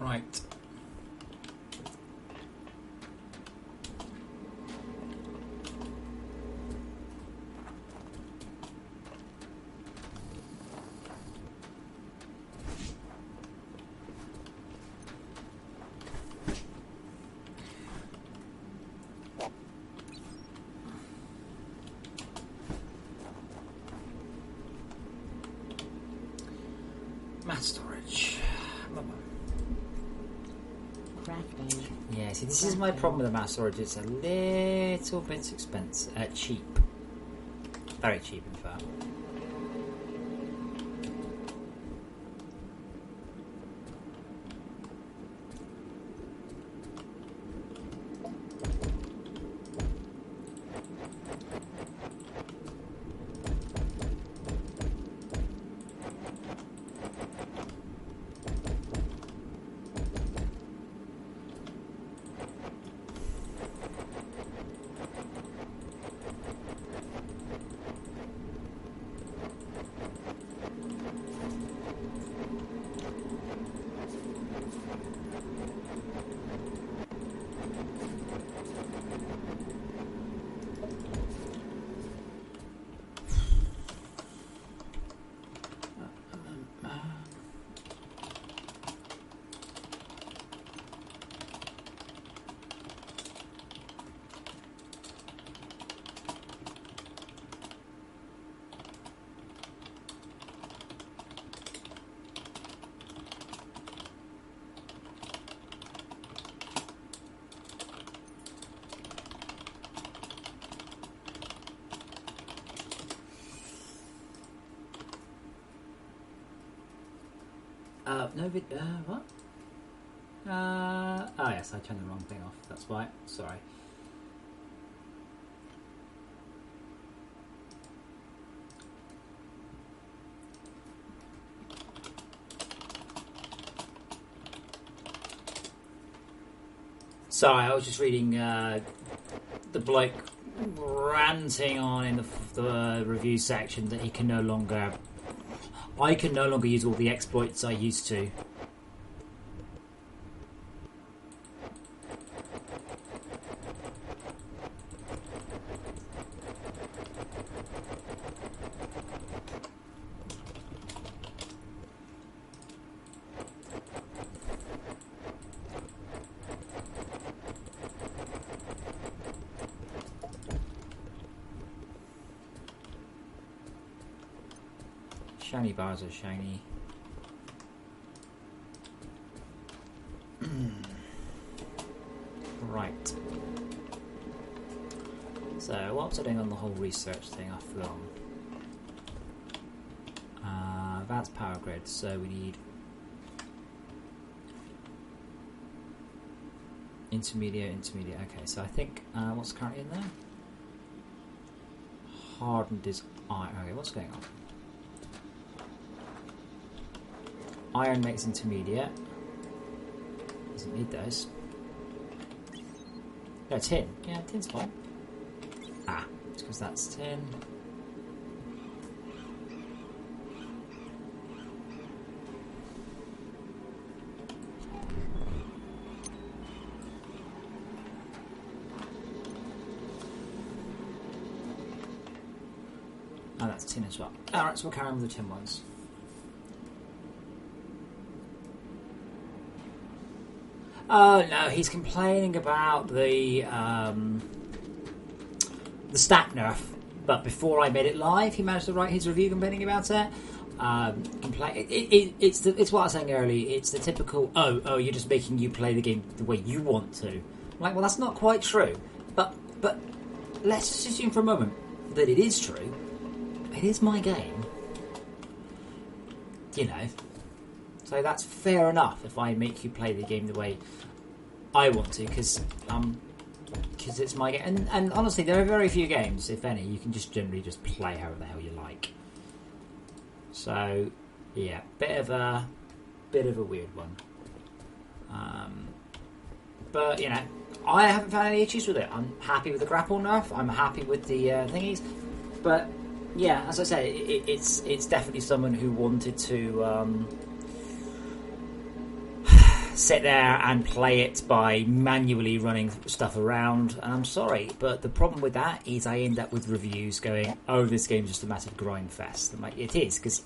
Right. Mass storage. Crafting. Yeah, see, this is my problem with the mass storage. It's a little bit expensive. Cheap. Very cheap, in fact. No video. What? Oh yes, I turned the wrong thing off. That's why. Sorry. Sorry, I was just reading the bloke ranting on in the review section that he can no longer. I can no longer use all the exploits I used to. Shiny bars are shiny. Right. So, what was I doing on the whole research thing? I've forgotten. Advanced power grid. So we need intermediate. Okay, so I think what's currently in there? Hardened is iron. Okay, what's going on? Iron makes intermediate. Doesn't need those. No, tin. Yeah, tin's fine. Ah, it's because that's tin. Oh, that's tin as well. Alright, so we'll carry on with the tin ones. Oh no, he's complaining about the stack nerf. But before I made it live, he managed to write his review complaining about it. It's what I was saying earlier. It's the typical you're just making you play the game the way you want to. I'm like, well, that's not quite true. But let's just assume for a moment that it is true. It is my game, you know. So that's fair enough if I make you play the game the way I want to, because it's my game. And honestly, there are very few games, if any, you can just generally just play however the hell you like. So, yeah, bit of a weird one. But you know, I haven't found any issues with it. I'm happy with the grapple nerf. I'm happy with the thingies. But yeah, as I say, it's definitely someone who wanted to sit there and play it by manually running stuff around. And I'm sorry, but the problem with that is I end up with reviews going, "Oh, this game's just a massive grind fest." I'm like, it is, because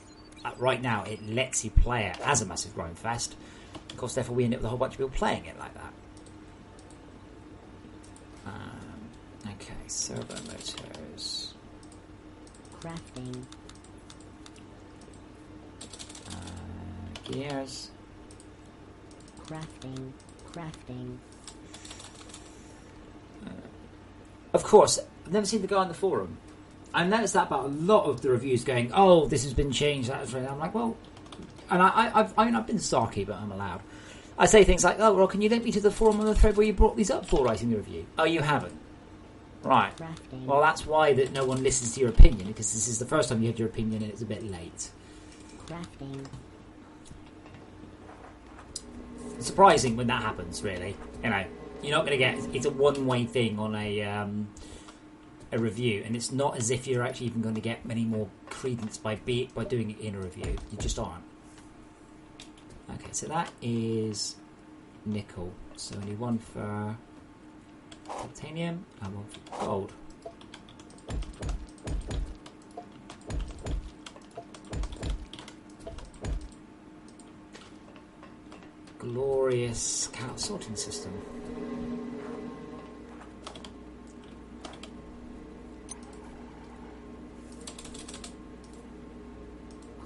right now it lets you play it as a massive grind fest. Of course, therefore, we end up with a whole bunch of people playing it like that. Okay, servo motors. Crafting. Gears. Crafting. Crafting. Of course, I've never seen the guy on the forum. I noticed that about a lot of the reviews going, "Oh, this has been changed." That was right. I'm like, well, and I've been sarky, but I'm allowed. I say things like, "Oh, well, can you link me to the forum on the thread where you brought these up for writing the review?" Oh, you haven't. Right. Crafting. Well, that's why that no one listens to your opinion, because this is the first time you had your opinion and it's a bit late. Crafting. It's surprising when that happens, really. You know, you're not going to get... It's a one-way thing on a review, and it's not as if you're actually even going to get many more credence by doing it in a review. You just aren't. Okay, so that is nickel. So only one for titanium and one for gold. Glorious cattle sorting system.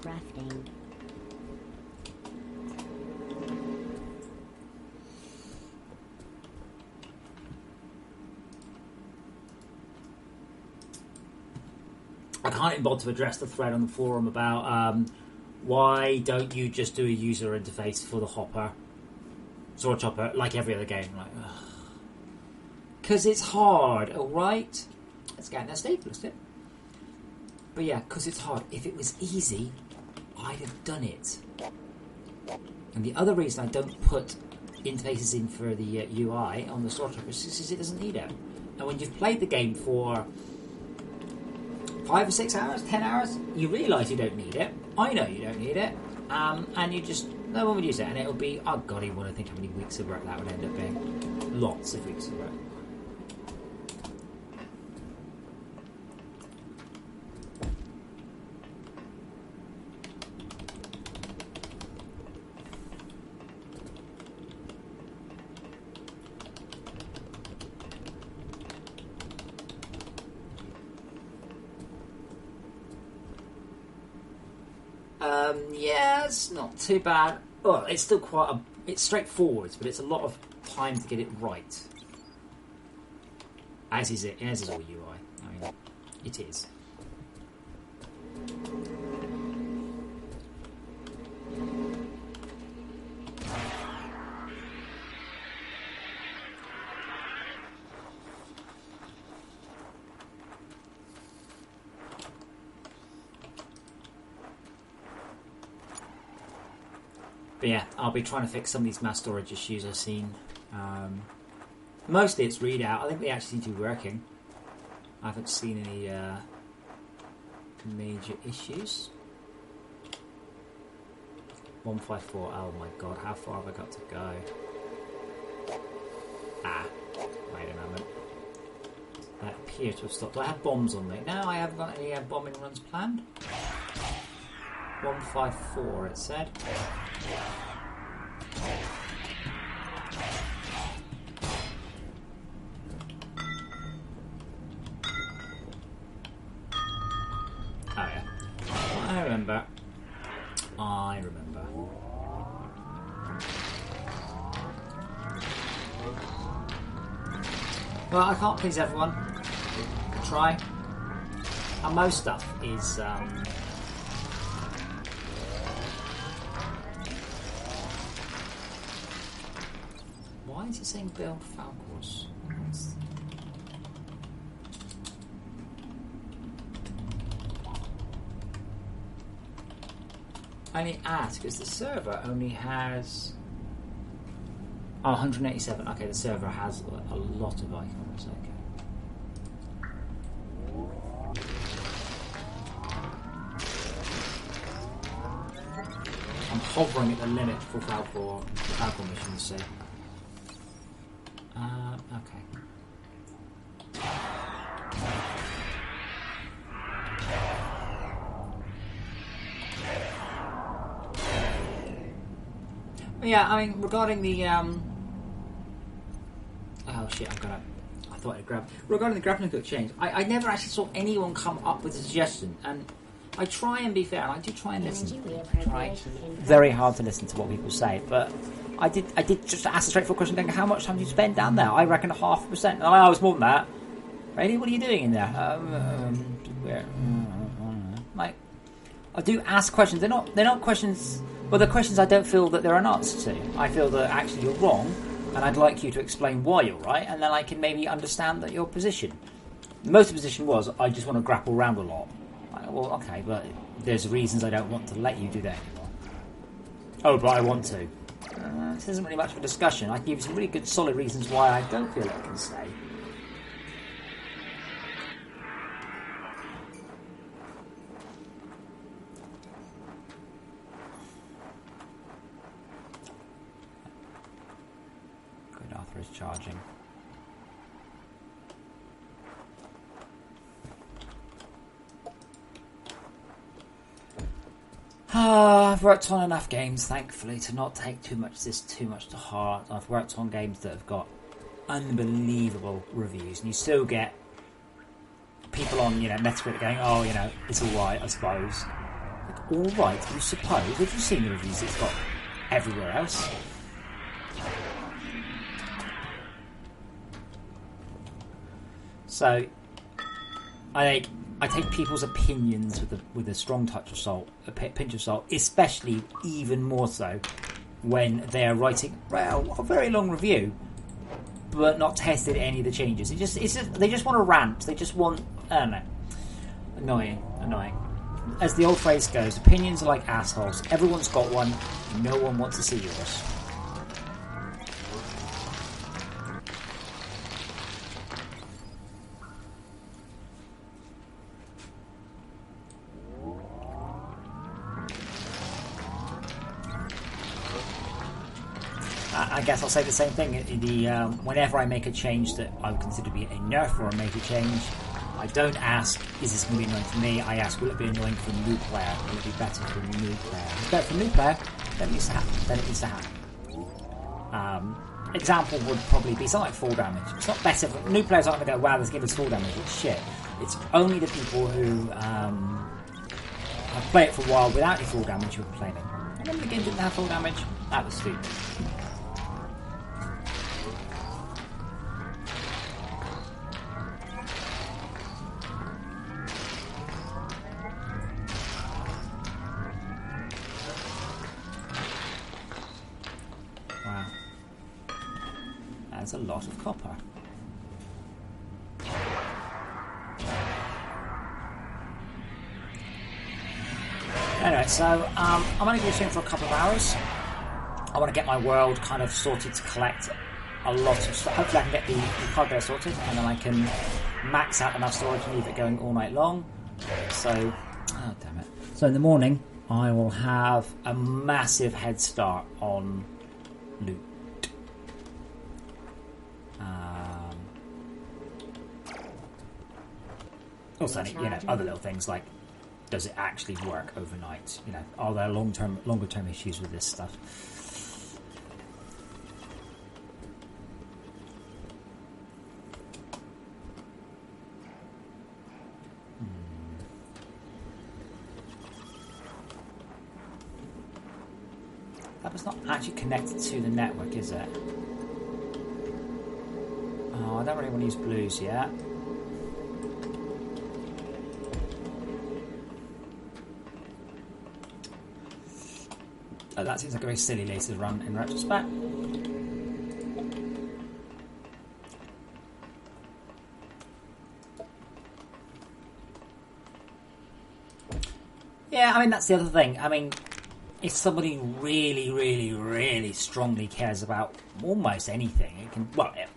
Crafting. I can't even bother to address the thread on the forum about why don't you just do a user interface for the hopper, sword chopper, like every other game? Like, because it's hard, alright? Let's get that staples tip. But yeah, because it's hard. If it was easy, I'd have done it. And the other reason I don't put interfaces in for the UI on the sword chopper is because it doesn't need it. And when you've played the game for 5 or 6 hours, 10 hours, you realise you don't need it. I know you don't need it. And you just, no one would use it. And it'll be, oh god, you want to think how many weeks of work that would end up being. Lots of weeks of work. Yeah, it's not too bad. Well, it's still it's straightforward, but it's a lot of time to get it right. As is all UI. I mean, it is. But yeah, I'll be trying to fix some of these mass storage issues I've seen. Mostly it's readout. I think they actually seem to be working. I haven't seen any major issues. 154, oh my god, how far have I got to go? Wait a moment. That appears to have stopped. Do I have bombs on me? No, I haven't got any bombing runs planned. 154, it said. Oh yeah. I remember. Well, I can't please everyone. I try. And most stuff is why is it saying build Falcors? Only ask because the server only has 187. Okay, the server has a lot of icons. Okay. I'm hovering at the limit for Falcor missions. So, okay. Yeah, I mean, regarding the oh shit, I thought I'd grab. Regarding the grappling hook change, I never actually saw anyone come up with a suggestion, and I try and be fair, and I do try and listen. Try very hard to listen to what people say, but I did just ask a straightforward question, how much time do you spend down there? I reckon 0.5%. And I was more than that. Really, what are you doing in there? Like, I do ask questions. They're not questions. Well, they're questions I don't feel that there are an answer to. I feel that actually you're wrong, and I'd like you to explain why you're right, and then I can maybe understand that your position. Most of the position was, I just want to grapple around a lot. Like, well, okay, but there's reasons I don't want to let you do that anymore. Oh, but I want to. This isn't really much of a discussion. I can give you some really good, solid reasons why I don't feel I can stay. Good, Arthur is charging. I've worked on enough games, thankfully, to not take too much to heart. I've worked on games that have got unbelievable reviews, and you still get people on, Metacritic going, "Oh, it's all right, I suppose." Like, all right, you suppose? Have you seen the reviews it's got everywhere else? So, I take people's opinions with a strong touch of salt, a pinch of salt, especially even more so when they're writing a very long review, but not tested any of the changes. They just want to rant. They just want, I don't know, annoying. As the old phrase goes, opinions are like assholes. Everyone's got one. No one wants to see yours. I guess I'll say the same thing. Whenever I make a change that I would consider to be a nerf or a major change, I don't ask, is this going to be annoying for me? I ask, will it be annoying for a new player? Will it be better for a new player? If it's better for a new player, then it needs to happen. Example would probably be something like fall damage. It's not better for new players aren't going to go, wow, this game is fall damage. It's shit. It's only the people who have played it for a while without any fall damage who are complaining. And then the game didn't have fall damage. That was stupid. A lot of copper. Anyway, so I'm only going to stream for a couple of hours. I want to get my world kind of sorted to collect a lot of stuff. Hopefully I can get the cargo sorted, and then I can max out enough storage and leave it going all night long. So, oh damn it. So in the morning, I will have a massive head start on loot. Also, other little things like, does it actually work overnight? Are there longer term issues with this stuff? That was not actually connected to the network, is it? Oh, I don't really want to use blues yet. That seems like a very silly later run in retrospect. Yeah, I mean, that's the other thing. I mean, if somebody really, really, really strongly cares about almost anything, it can,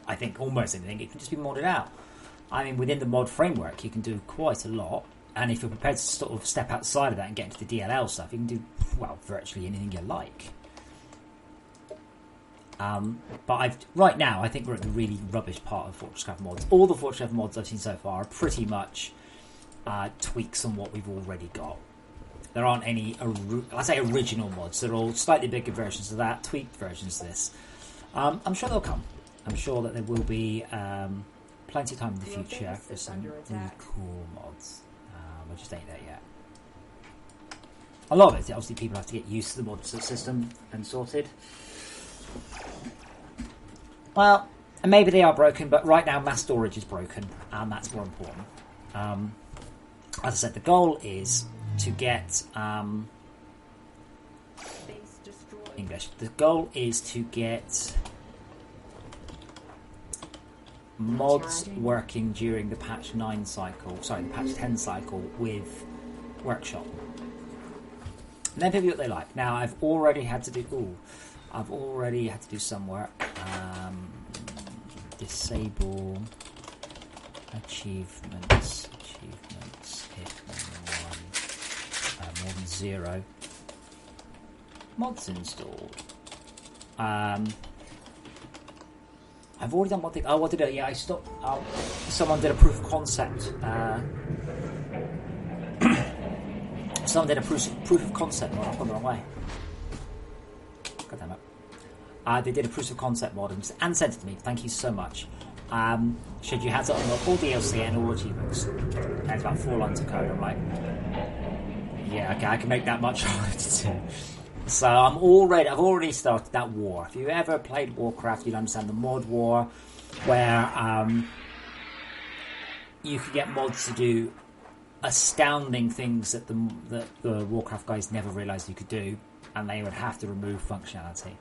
I think almost anything, it can just be modded out. I mean, within the mod framework, you can do quite a lot. And if you're prepared to sort of step outside of that and get into the DLL stuff, you can do, well, virtually anything you like. But right now, I think we're at the really rubbish part of Fortresscraft mods. All the Fortresscraft mods I've seen so far are pretty much tweaks on what we've already got. There aren't any, I say original mods. They're all slightly bigger versions of that, tweaked versions of this. I'm sure they'll come. I'm sure that there will be plenty of time in the future for some really cool mods. I just ain't there yet. A lot of it, obviously, people have to get used to the mod system and sorted. Well, and maybe they are broken, but right now mass storage is broken, and that's more important. As I said, the goal is to get English. The goal is to get mods working during the patch 9 cycle. Sorry, the patch 10 cycle with Workshop. And then people do what they like. Now, I've already had to do some work. Disable achievements if more than 0. Mods installed. I've already done one thing. Oh, what did I do? Yeah, I stopped. Someone did a proof of concept. Someone did a proof of concept mod. I've gone the wrong way. God damn it. They did a proof of concept mod and sent it to me. Thank you so much. Should you have to unlock all DLC and all achievements? And it's about 4 lines of code. I'm like, yeah, okay, I can make that much harder to do. So I've already started that war. If you ever played Warcraft, you'll understand the mod war, where you could get mods to do astounding things that the Warcraft guys never realised you could do, and they would have to remove functionality.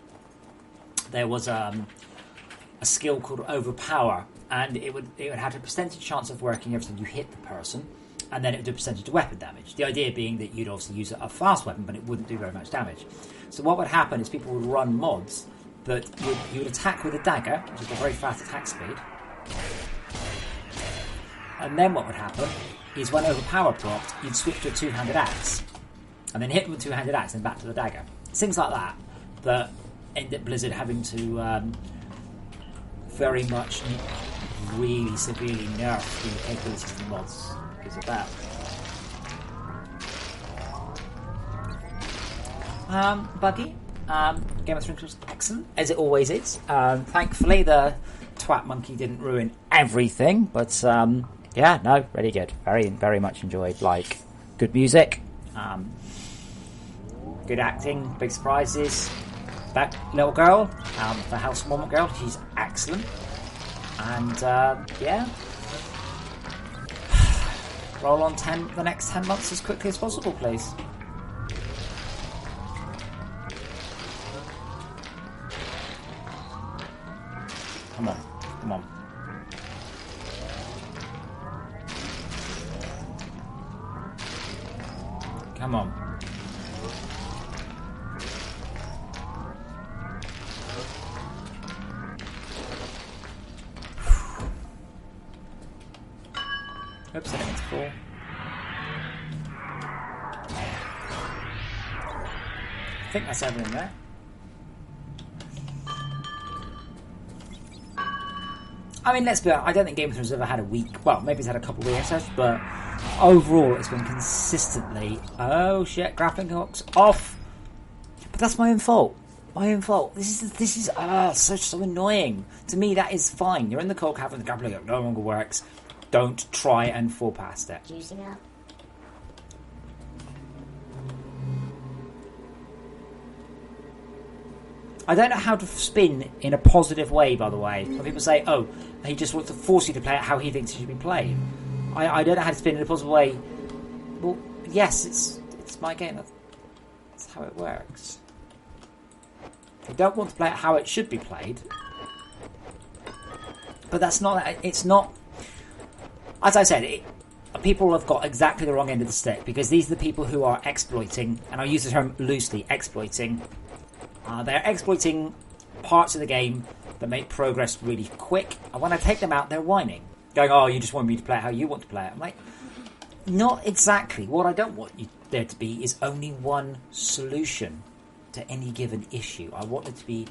There was a skill called Overpower, and it would have a percentage chance of working every time you hit the person, and then it would do a percentage of weapon damage. The idea being that you'd obviously use a fast weapon, but it wouldn't do very much damage. So what would happen is people would run mods that you would attack with a dagger, which is a very fast attack speed. And then what would happen is when Overpower procced, you'd switch to a two-handed axe, and then hit them with a two-handed axe and back to the dagger. Things like that end up Blizzard having to very much really severely nerf the capabilities of the mods because of that. Buggy. Game of Thrones was excellent, as it always is. Thankfully, the twat monkey didn't ruin everything, but yeah, no, really good. Very, very much enjoyed. Like, good music, good acting, big surprises. That little girl, the housewarming girl, she's excellent. And yeah, roll on the next 10 months as quickly as possible, please. Come on, come on. Come on. Oops, I didn't mean to fall. I think that's everything there. I mean, let's be honest, I don't think Game of Thrones has ever had a week. Well, maybe it's had a couple of weeks, but overall it's been consistently, oh shit, grappling hooks off. But that's my own fault. My own fault. This is so annoying. To me, that is fine. You're in the cold cavern, the grappling hook no longer works. Don't try and fall past it. Juicing up. I don't know how to spin in a positive way, by the way. When people say, oh, he just wants to force you to play it how he thinks it should be played. I don't know how to spin in a positive way. Well, yes, it's my game. That's how it works. If you don't want to play it how it should be played, but that's not. It's not. As I said, people have got exactly the wrong end of the stick, because these are the people who are exploiting, and I use the term loosely, exploiting. They're exploiting parts of the game that make progress really quick, and when I take them out, they're whining, going, "Oh, you just want me to play it how you want to play it." I'm like, Not exactly. What I don't want there to be is only one solution to any given issue. I want there to be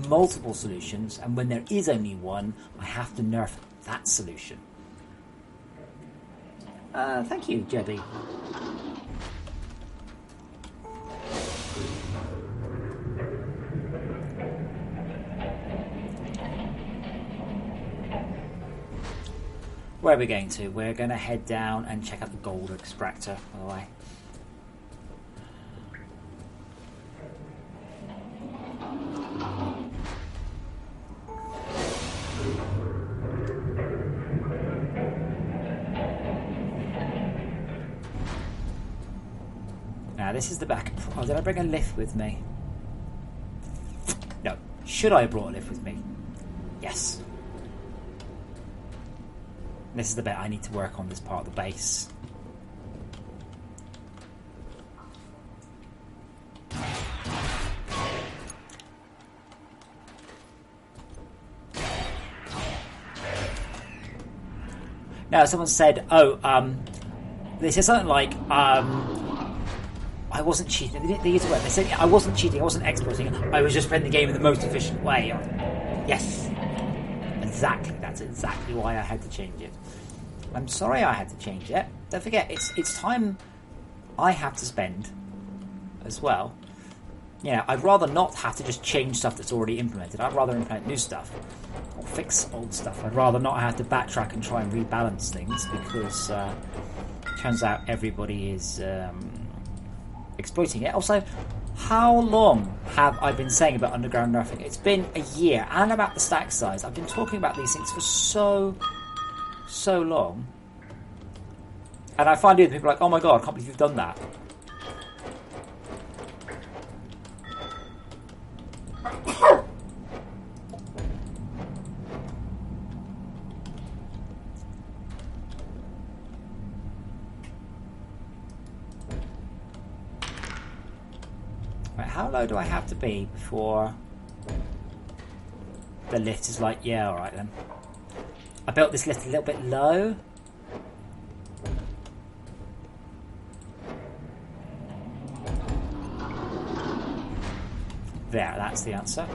multiple solutions, and when there is only one, I have to nerf that solution. Thank you, Jebby. Where are we going to? We're going to head down and check out the gold extractor, by the way. Now, this is the back. Oh, did I bring a lift with me? No. Should I have brought a lift with me? Yes. This is the bit I need to work on, this part of the base. Now, someone said, they said something like, I wasn't cheating. They used the word. They said, I wasn't cheating, I wasn't exploiting, I was just playing the game in the most efficient way. Yes. Exactly. That's exactly why I had to change it. I'm sorry I had to change it. Don't forget, it's time I have to spend as well. Yeah, I'd rather not have to just change stuff that's already implemented. I'd rather implement new stuff or fix old stuff. I'd rather not have to backtrack and try and rebalance things, because it turns out everybody is exploiting it. Also, how long have I been saying about underground nerfing? It's been a year, and about the stack size. I've been talking about these things for so long, and I find people are like, oh my god, I can't believe you've done that. Right, how low do I have to be before the lift is like, yeah, alright then. I built this lift a little bit low. There, that's the answer.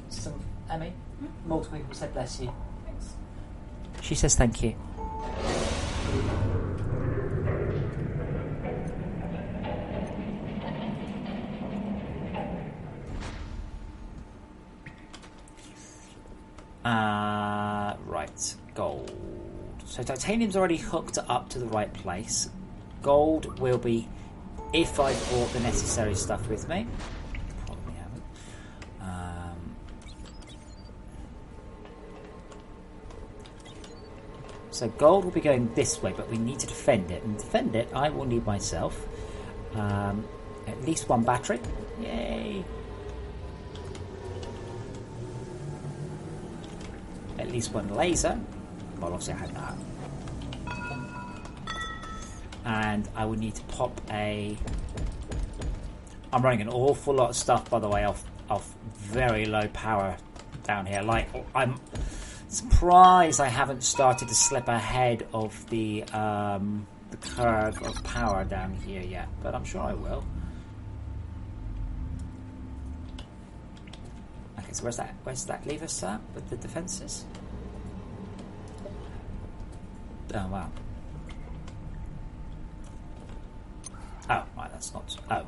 Some Emmy, multiple people said bless you. Thanks. She says thank you. Right, gold. So titanium's already hooked up to the right place. Gold will be if I brought the necessary stuff with me. Probably haven't. So gold will be going this way, but we need to defend it. And to defend it, I will need myself at least one battery. Yay! At least one laser. Well, obviously I had that. And I would need to pop a... I'm running an awful lot of stuff, by the way, off very low power down here. Like, I'm surprised I haven't started to slip ahead of the curve of power down here yet, but I'm sure I will. Okay, so where's that leave us at with the defences? Oh wow. Oh, right, that's not... Oh.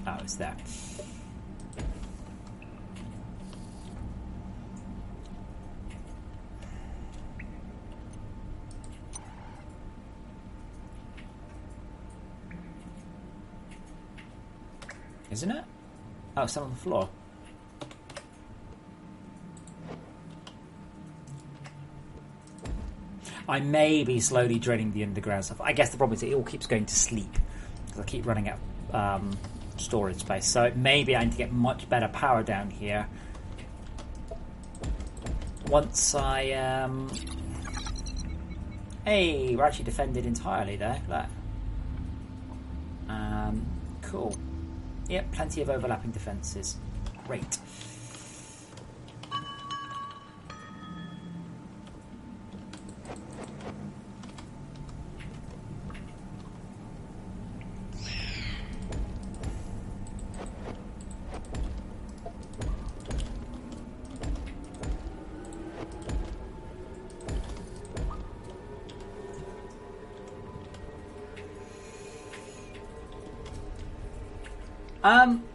Oh, it's there. Isn't it? Oh, it's on the floor. I may be slowly draining the underground stuff. I guess the problem is it all keeps going to sleep because I keep running out of storage space. So it may be I need to get much better power down here once I Hey, we're actually defended entirely there. Look. Cool. Yep, plenty of overlapping defences. Great.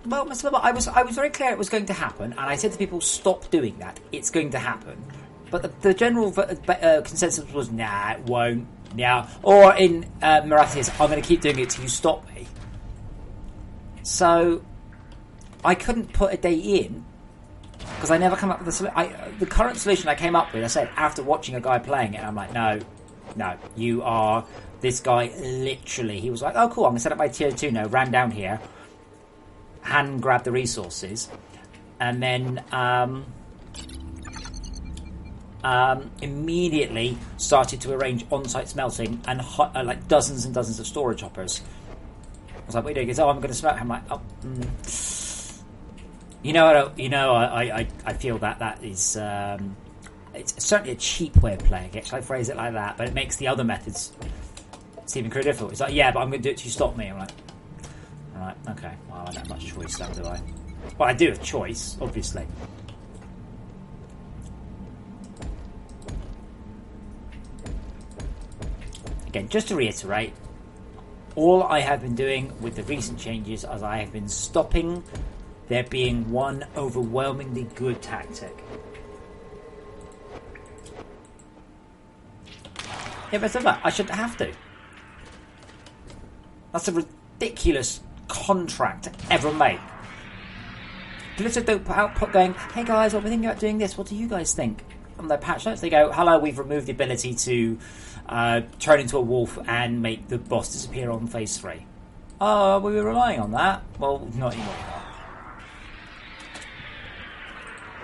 Well, Mr. Bubba, I was very clear it was going to happen, and I said to people, stop doing that. It's going to happen. But the general consensus was, nah, it won't. Yeah. Or in Marathis, I'm going to keep doing it till you stop me. So I couldn't put a day in because I never come up with the current solution I came up with. I said after watching a guy playing it, I'm like, no, you are this guy. Literally, he was like, oh cool, I'm going to set up my tier 2 now. Ran down here, hand grabbed the resources, and then immediately started to arrange on-site smelting and like dozens and dozens of storage hoppers. I was like, what are you doing? He goes, oh, I'm going to smelt. I'm like, oh, I feel that is it's certainly a cheap way of playing it. Shall I phrase it like that? But it makes the other methods seem incredibly difficult. It's like, yeah, but I'm going to do it till you stop me. I'm like, all right, okay. Well, I don't have much choice, now, do I? Well, I do have choice, obviously. Again, just to reiterate, all I have been doing with the recent changes is I have been stopping there being one overwhelmingly good tactic. Yeah, but I shouldn't have to. That's a ridiculous contract to ever make. Blizzard don't put output going, hey guys, what we're thinking about doing this, what do you guys think? On their patch notes they go, hello, we've removed the ability to turn into a wolf and make the boss disappear on phase 3. Oh, we were relying on that. Well, not anymore.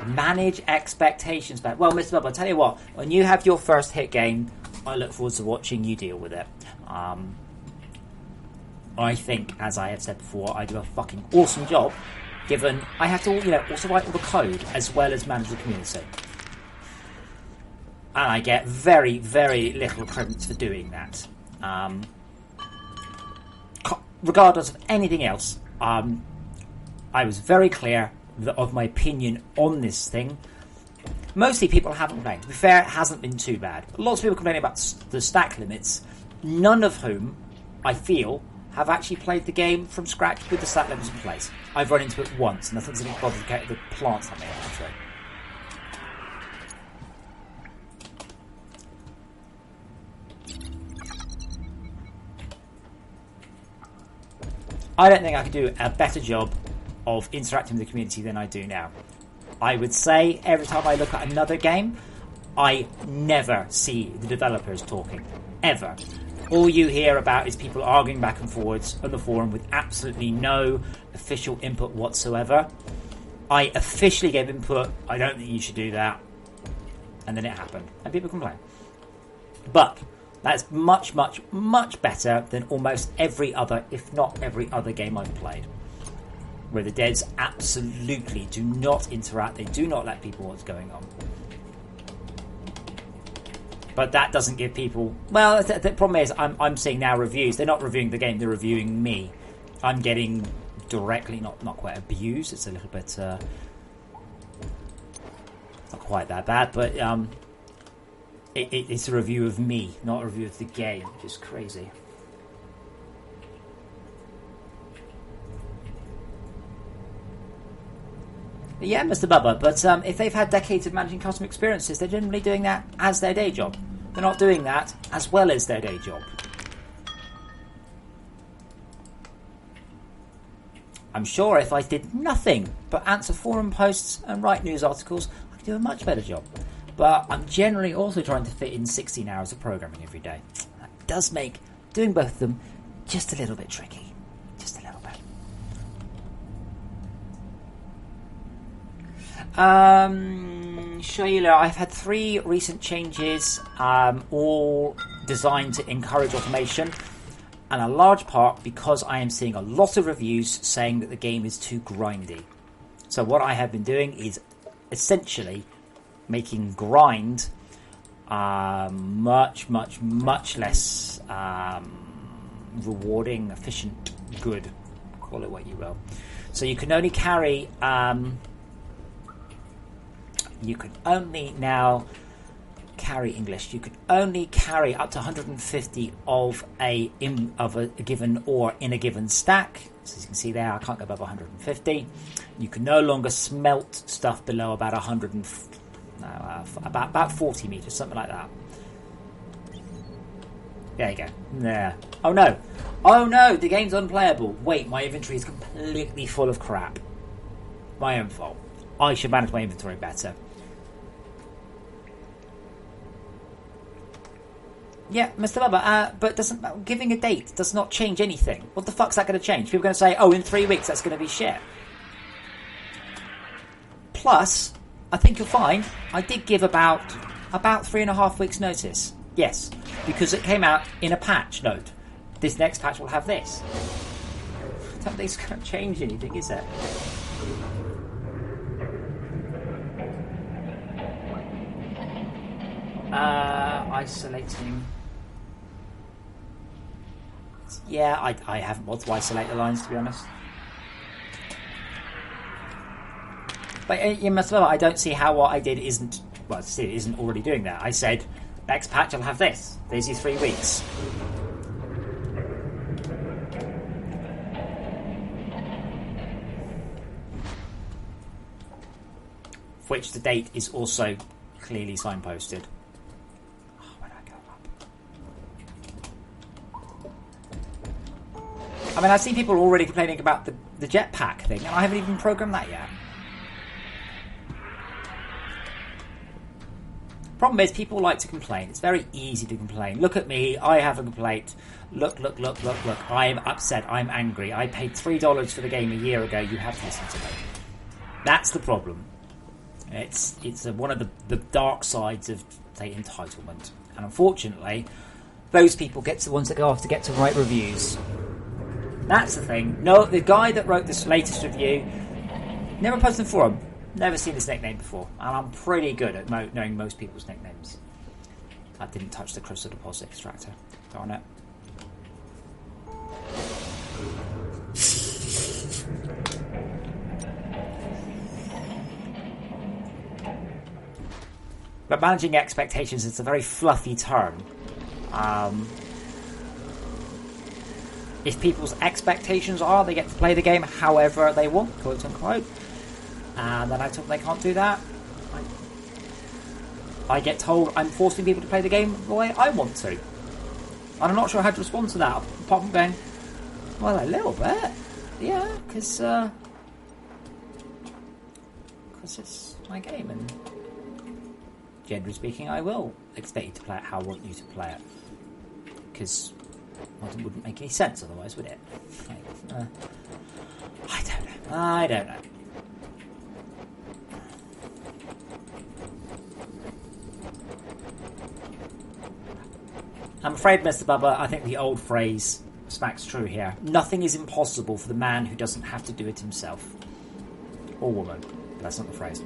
Manage expectations back. Well, Mr. Bubba, I'll tell you what, when you have your first hit game, I look forward to watching you deal with it. I think, as I have said before, I do a fucking awesome job, given I have to, also write all the code as well as manage the community. And I get very, very little credit for doing that. Regardless of anything else, I was very clear of my opinion on this thing. Mostly people haven't complained. To be fair, it hasn't been too bad. Lots of people complaining about the stack limits, none of whom, I feel, have actually played the game from scratch with the stack limits in place. I've run into it once, and I think it's a bit bothered to the plants that may have actually. I don't think I could do a better job of interacting with the community than I do now. I would say every time I look at another game, I never see the developers talking. Ever. All you hear about is people arguing back and forwards on the forum with absolutely no official input whatsoever. I officially gave input, I don't think you should do that. And then it happened. And people complain. But that's much, much, much better than almost every other, if not every other game I've played. Where the devs absolutely do not interact, they do not let people know what's going on. But that doesn't give people... Well, the problem is, I'm seeing now reviews. They're not reviewing the game, they're reviewing me. I'm getting directly, not quite abused, it's a little bit... not quite that bad, but it's a review of me, not a review of the game, which is crazy. Yeah, Mr. Bubba, but if they've had decades of managing customer experiences, they're generally doing that as their day job. They're not doing that as well as their day job. I'm sure if I did nothing but answer forum posts and write news articles, I could do a much better job. But I'm generally also trying to fit in 16 hours of programming every day. That does make doing both of them just a little bit tricky. Just a little bit. Sheila, I've had 3 recent changes, all designed to encourage automation, and a large part because I am seeing a lot of reviews saying that the game is too grindy. So what I have been doing is essentially making grind much less rewarding, efficient, good. Call it what you will. So you can only carry... you can only now carry English. You can only carry up to 150 of a given ore in a given stack. So as you can see there, I can't go above 150. You can no longer smelt stuff below about 40 meters, something like that. There you go. There. Oh no, the game's unplayable. Wait, my inventory is completely full of crap. My own fault. I should manage my inventory better. Yeah, Mr. Bubba, but giving a date does not change anything. What the fuck's that going to change? People are going to say, oh, in 3 weeks that's going to be shit. Plus, I think you'll find I did give about 3.5 weeks notice. Yes, because it came out in a patch note. This next patch will have this. I don't think it's going to change anything, is it? Isolating. Yeah, I haven't wanted to isolate the lines, to be honest. But you must know, I don't see how what I did isn't already doing that. I said, next patch I'll have this. There's your 3 weeks. Which the date is also clearly signposted. Oh, where do I go up? I mean, I've seen people already complaining about the jetpack thing, and I haven't even programmed that yet. Problem is, people like to complain. It's very easy to complain. Look at me, I have a complaint. Look. I'm upset, I'm angry. I paid $3 for the game a year ago, you have to listen to me. That's the problem. It's one of the dark sides of, say, entitlement. And unfortunately, those people get to the ones that go off to get to write reviews. That's the thing. No, the guy that wrote this latest review never posted in forum. Never seen this nickname before. And I'm pretty good at knowing most people's nicknames. I didn't touch the crystal deposit extractor. Darn it. But managing expectations is a very fluffy term. If people's expectations are they get to play the game however they want, quote unquote, and then I tell them they can't do that, I get told I'm forcing people to play the game the way I want to. And I'm not sure how to respond to that, apart from going, well, a little bit. Yeah, because it's my game, and generally speaking, I will expect you to play it how I want you to play it. Because it wouldn't make any sense otherwise, would it? I don't know. I'm afraid, Mr. Bubba, I think the old phrase smacks true here. Nothing is impossible for the man who doesn't have to do it himself. Or woman. But that's not the phrase.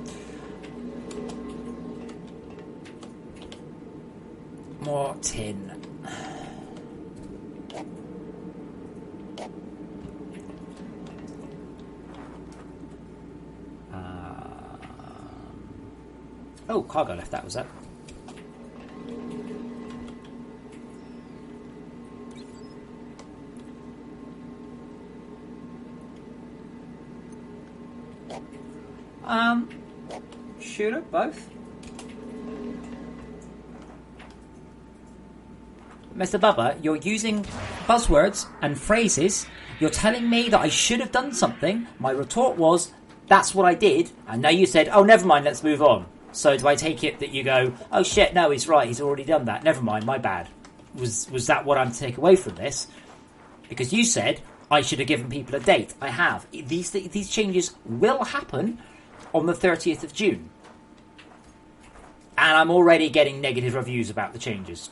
More tin. Oh, cargo left, that was it. Shoot it, both. Mr. Bubba, you're using buzzwords and phrases. You're telling me that I should have done something. My retort was, that's what I did. And now you said, oh, never mind, let's move on. So do I take it that you go, oh shit, no, he's right, he's already done that. Never mind, my bad. Was that what I'm to take away from this? Because you said I should have given people a date. I have. These changes will happen on the 30th of June. And I'm already getting negative reviews about the changes.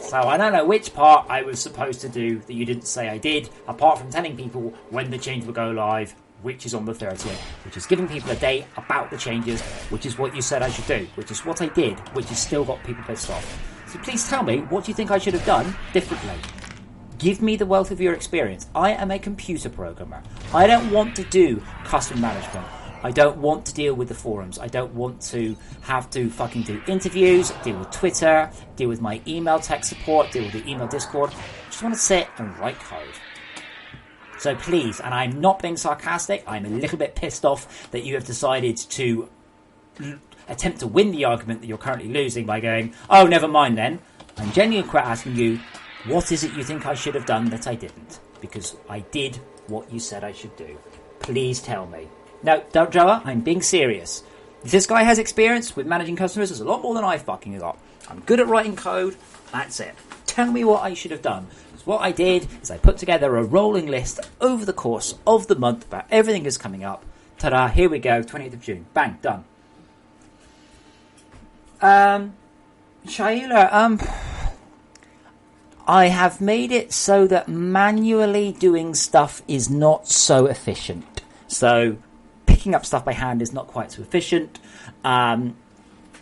So I don't know which part I was supposed to do that you didn't say I did, apart from telling people when the change will go live, which is on the 30th, which is giving people a date about the changes, which is what you said I should do, which is what I did, which has still got people pissed off. So please tell me, what do you think I should have done differently? Give me the wealth of your experience. I am a computer programmer. I don't want to do customer management. I don't want to deal with the forums. I don't want to have to fucking do interviews, deal with Twitter, deal with my email tech support, deal with the email Discord. I just want to sit and write code. So please, and I'm not being sarcastic, I'm a little bit pissed off that you have decided to attempt to win the argument that you're currently losing by going, oh, never mind then. I'm genuinely quite asking you, what is it you think I should have done that I didn't? Because I did what you said I should do. Please tell me. No, don't, Joa, I'm being serious. If this guy has experience with managing customers, there's a lot more than I fucking got. I'm good at writing code, that's it. Tell me what I should have done. Because what I did is I put together a rolling list over the course of the month about everything that's coming up. Ta-da, here we go, 20th of June. Bang, done. Shaila, I have made it so that manually doing stuff is not so efficient. So picking up stuff by hand is not quite so efficient.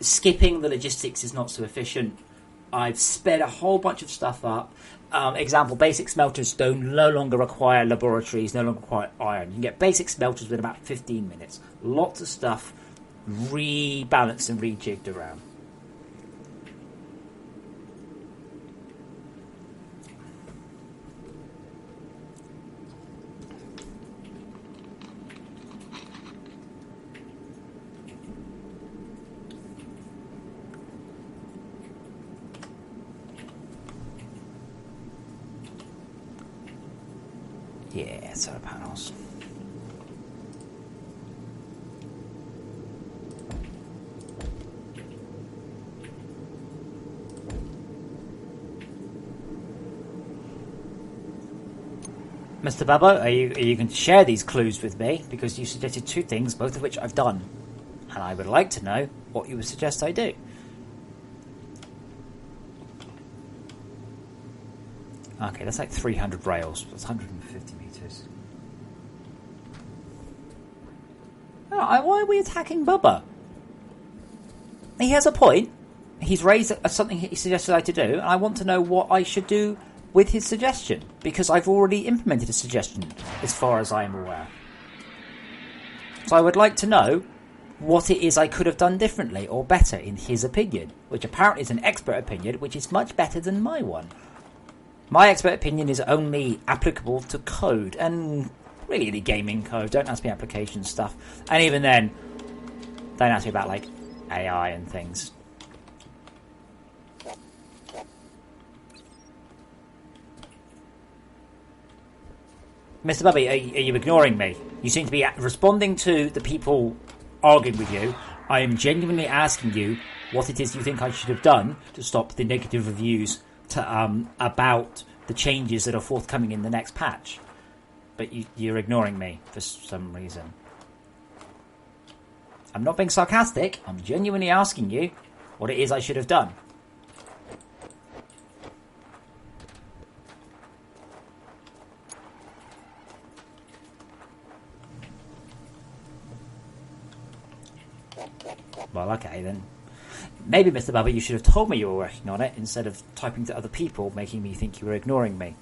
Skipping the logistics is not so efficient. I've sped a whole bunch of stuff up. Example, basic smelters no longer require laboratories, no longer require iron. You can get basic smelters within about 15 minutes. Lots of stuff rebalanced and rejigged around. Yeah, solar panels. Mr. Bubba, are you going to share these clues with me? Because you suggested two things, both of which I've done. And I would like to know what you would suggest I do. Okay, that's like 300 rails. That's 150 metres. Oh, why are we attacking Bubba? He has a point. He's raised something he suggested I to do, and I want to know what I should do with his suggestion, because I've already implemented a suggestion, as far as I am aware. So I would like to know what it is I could have done differently or better in his opinion, which apparently is an expert opinion, which is much better than my one. My expert opinion is only applicable to code, and really any gaming code. Don't ask me application stuff. And even then, don't ask me about, like, AI and things. Mr. Bubby, are you ignoring me? You seem to be responding to the people arguing with you. I am genuinely asking you what it is you think I should have done to stop the negative reviews about the changes that are forthcoming in the next patch. But you're ignoring me for some reason. I'm not being sarcastic. I'm genuinely asking you what it is I should have done. Well, okay then. Maybe, Mr. Bubba, you should have told me you were working on it instead of typing to other people, making me think you were ignoring me.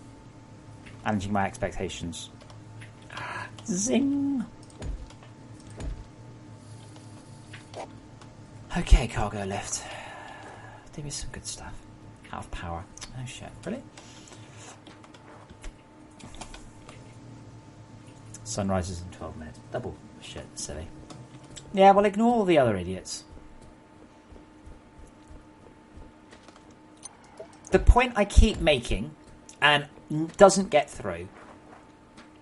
Managing my expectations. Zing! Okay, cargo lift. Do me some good stuff. Out of power. Oh shit, really? Sun rises in 12 minutes. Double shit, silly. Yeah, well, ignore all the other idiots. The point I keep making, and doesn't get through,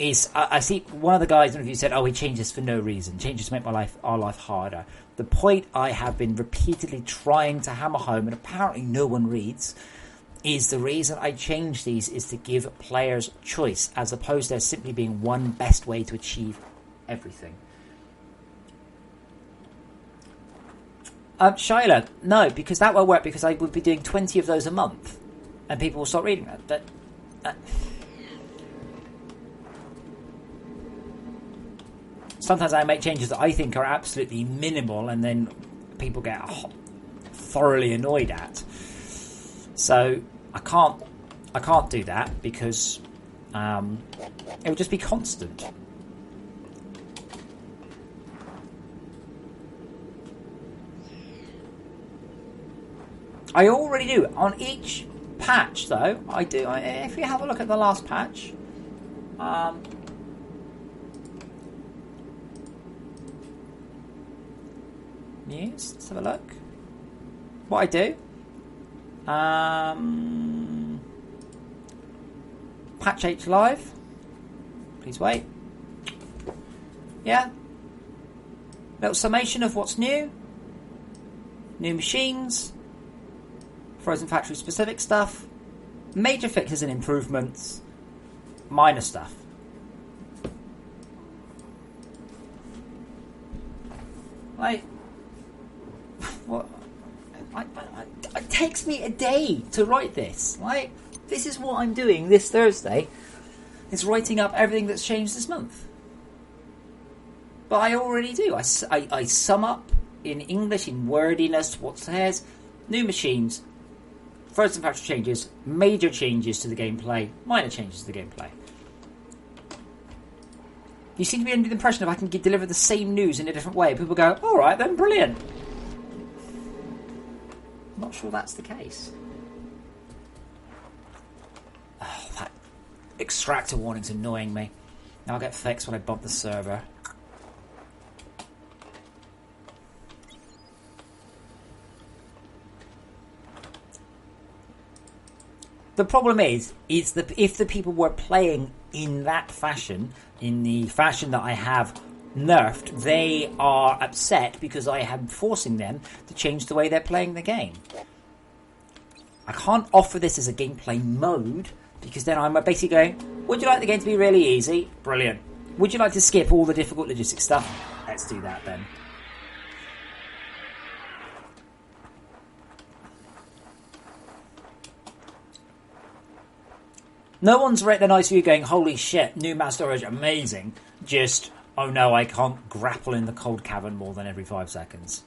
is I see one of the guys, I don't know if you said, oh, he changed this for no reason. Changes to make our life harder. The point I have been repeatedly trying to hammer home, and apparently no one reads, is the reason I change these is to give players choice, as opposed to there simply being one best way to achieve everything. Shyla, no, because that won't work because I would be doing 20 of those a month and people will stop reading that. But sometimes I make changes that I think are absolutely minimal and then people get thoroughly annoyed at. So I can't do that because it would just be constant. I already do. On each patch, though, I do. If you have a look at the last patch, news, let's have a look. What I do, patch H live. Please wait. Yeah. Little summation of what's new. New machines. Frozen Factory specific stuff, major fixes and improvements, minor stuff. Like, what? It takes me a day to write this. Like, this is what I'm doing this Thursday. Is writing up everything that's changed this month. But I already do. I sum up in English, in wordiness, what says, new machines, Frozen Factory changes, major changes to the gameplay, minor changes to the gameplay. You seem to be under the impression if I can deliver the same news in a different way, people go, alright then, brilliant. I'm not sure that's the case. Oh, that extractor warning's annoying me. I'll get fixed when I bump the server. The problem is that if the people were playing in that fashion, in the fashion that I have nerfed, they are upset because I am forcing them to change the way they're playing the game. I can't offer this as a gameplay mode because then I'm basically going, would you like the game to be really easy? Brilliant. Would you like to skip all the difficult logistic stuff? Let's do that then. No one's written a nice review going, holy shit, new mass storage, amazing. Just, oh no, I can't grapple in the cold cavern more than every 5 seconds.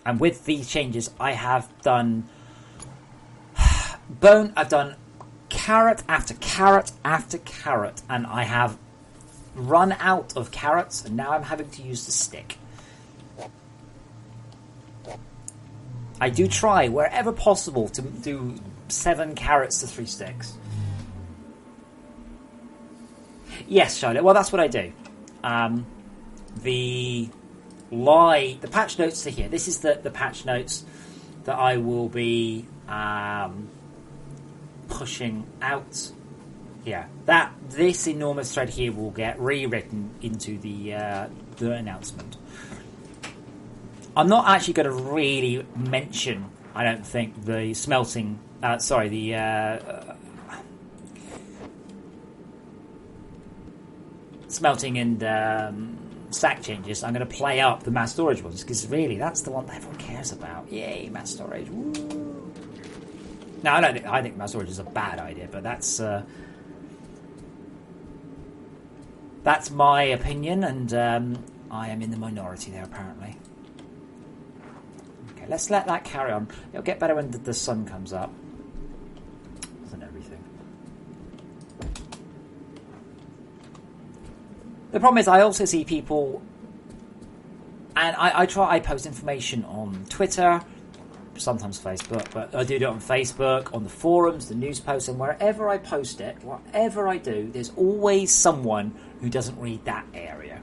And with these changes, I have done I've done carrot after carrot after carrot, and I have run out of carrots, and now I'm having to use the stick. I do try, wherever possible, to do 7 carrots to 3 sticks. Yes, Charlotte, well, that's what I do. The patch notes are here. This is the patch notes that I will be pushing out here. This enormous thread here will get rewritten into the announcement. I'm not actually going to really mention, I don't think, the smelting... smelting and stack changes. I'm going to play up the mass storage ones, because really, that's the one that everyone cares about. Yay, mass storage. Woo. Now, I think mass storage is a bad idea, but that's my opinion, and I am in the minority there, apparently. Let's let that carry on. It'll get better when the sun comes up. And everything. The problem is I also see people... And I post information on Twitter, sometimes Facebook, but I do it on Facebook, on the forums, the news posts, and wherever I post it, whatever I do, there's always someone who doesn't read that area.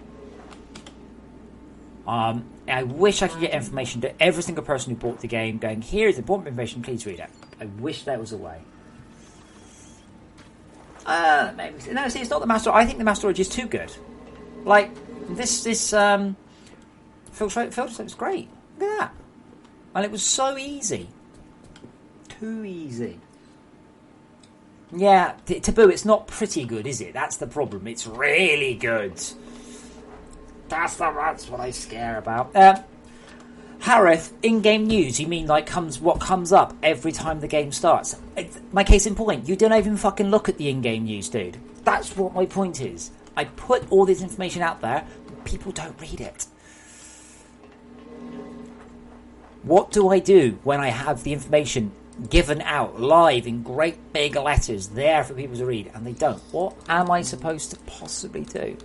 I wish I could get information to every single person who bought the game going, here's important information, please read it. I wish there was a way. Maybe. No, see, it's not the master. I think the master storage is too good. Like, this filter was great. Look at that. And it was so easy. Too easy. Yeah, Taboo, it's not pretty good, is it? That's the problem. It's really good. That's what I scare about. Harith, in-game news, you mean like what comes up every time the game starts? My case in point, you don't even fucking look at the in-game news, dude. That's what my point is. I put all this information out there, people don't read it. What do I do when I have the information given out live in great big letters there for people to read and they don't? What am I supposed to possibly do?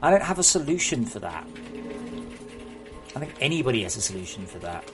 I don't have a solution for that. I think anybody has a solution for that.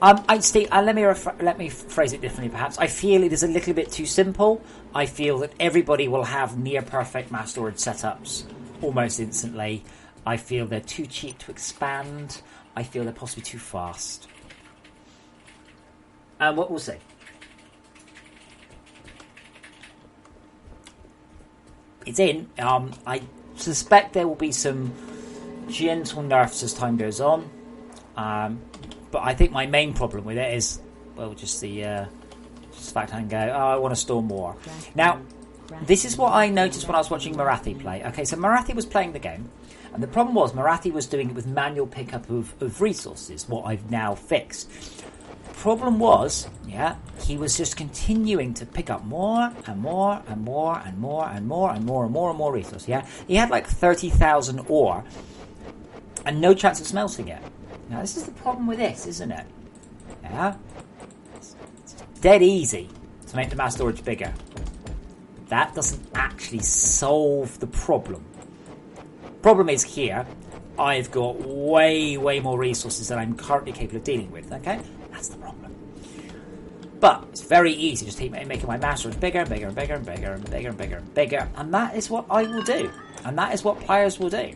Let me phrase it differently. Perhaps I feel it is a little bit too simple. I feel that everybody will have near perfect mass storage setups almost instantly. I feel they're too cheap to expand. I feel they're possibly too fast. And what we'll see. It's in. I suspect there will be some gentle nerfs as time goes on. But I think my main problem with it is, well, just the fact I can go, I want to store more. Now, this is what I noticed when I was watching Marathi play. Okay, so Marathi was playing the game. And the problem was Marathi was doing it with manual pickup of resources, what I've now fixed. The problem was, he was just continuing to pick up more and more and more and more and more and more and more and more resources. Yeah, he had like 30,000 ore and no chance of smelting it. Now this is the problem with this, isn't it? Yeah, it's dead easy to make the mass storage bigger. But that doesn't actually solve the problem. Problem is here, I've got way more resources than I'm currently capable of dealing with, okay? That's the problem. But it's very easy, just keep making my mass storage bigger and bigger and bigger and bigger and bigger and bigger and bigger, and that is what I will do. And that is what players will do.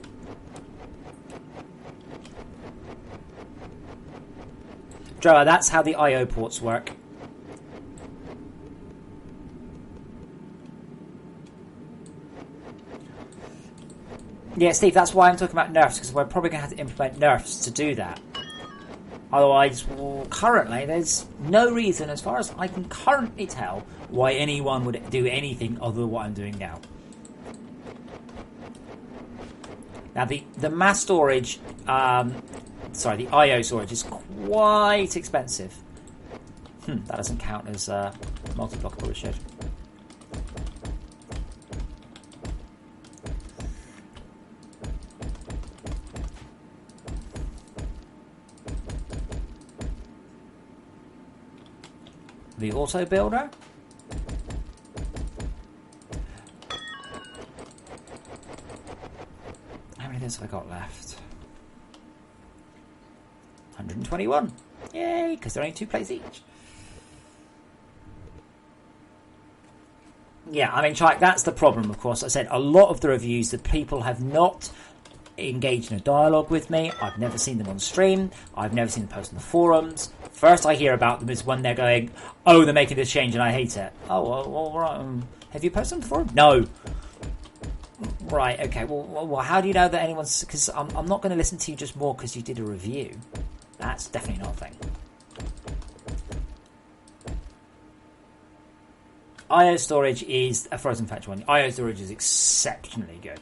Joe, that's how the IO ports work. Yeah, Steve, that's why I'm talking about nerfs, because we're probably going to have to implement nerfs to do that. Otherwise, currently, there's no reason, as far as I can currently tell, why anyone would do anything other than what I'm doing now. Now, the mass storage, the IO storage is quite expensive. That doesn't count as multi-block, probably should. The auto builder. How many of those have I got left? 121. Yay, because they're only 2 plates each. Yeah, I mean, that's the problem, of course. I said a lot of the reviews that people have not engaged in a dialogue with me. I've never seen them on stream. I've never seen them post on the forums. First I hear about them is when they're going, oh, they're making this change and I hate it. Oh, well right. Have you posted on the forum? No. Right, okay. Well, how do you know that anyone's... Because I'm not going to listen to you just more because you did a review. That's definitely not a thing. IO storage is a frozen fetch one. IO storage is exceptionally good.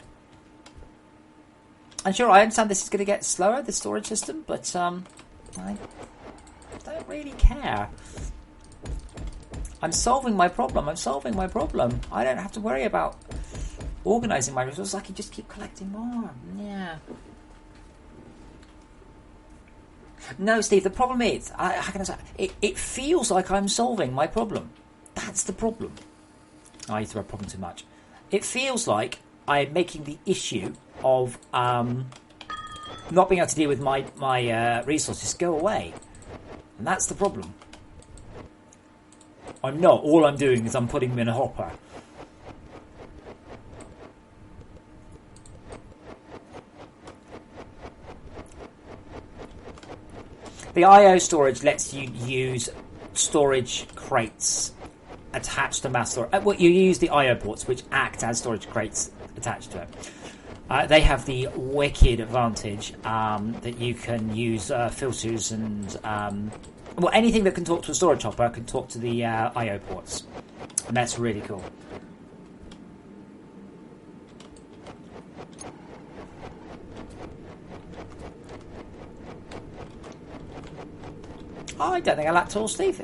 And sure, I understand this is going to get slower, the storage system, but I don't really care. I'm solving my problem. I don't have to worry about organising my resources. I can just keep collecting more. Yeah. No, Steve, the problem is, how can I say, it feels like I'm solving my problem. That's the problem. I use the word problem too much. It feels like I'm making the issue of not being able to deal with my resources go away. And that's the problem. I'm not. All I'm doing is I'm putting them in a hopper. The IO storage lets you use storage crates attached to mass storage. Well, you use the IO ports, which act as storage crates attached to it. They have the wicked advantage that you can use filters and well, anything that can talk to a storage hopper can talk to the I/O ports, and that's really cool. I don't think I lack tools, Steve.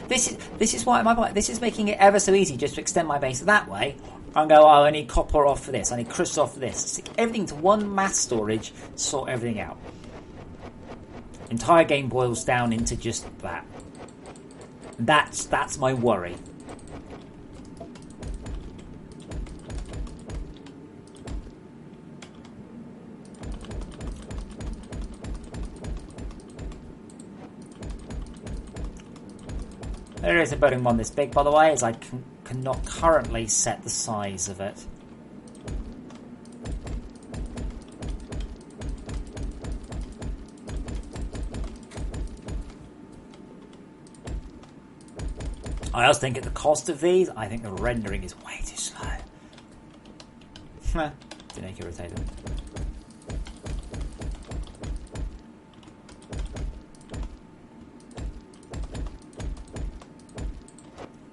This is why this is making it ever so easy just to extend my base that way. And go, oh, I need copper off for this, I need crystal off for this. Stick everything to one mass storage, sort everything out. Entire game boils down into just that. That's my worry. There is a building one this big, by the way, as I cannot currently set the size of it. I also think at the cost of these, I think the rendering is way too slow. Didn't make it rotate them.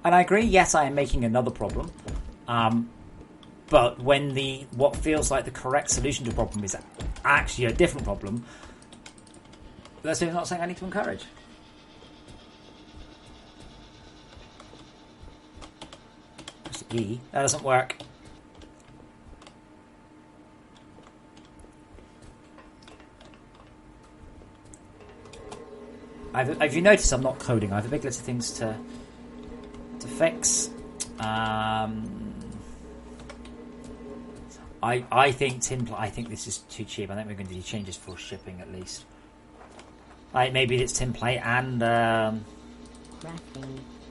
And I agree, yes, I am making another problem. But when what feels like the correct solution to a problem is actually a different problem, that's not something I need to encourage. Press E. That doesn't work. If you notice, I'm not coding. I have a big list of things to fix. I think this is too cheap. I think we're going to do changes for shipping at least. Maybe it's tinplate and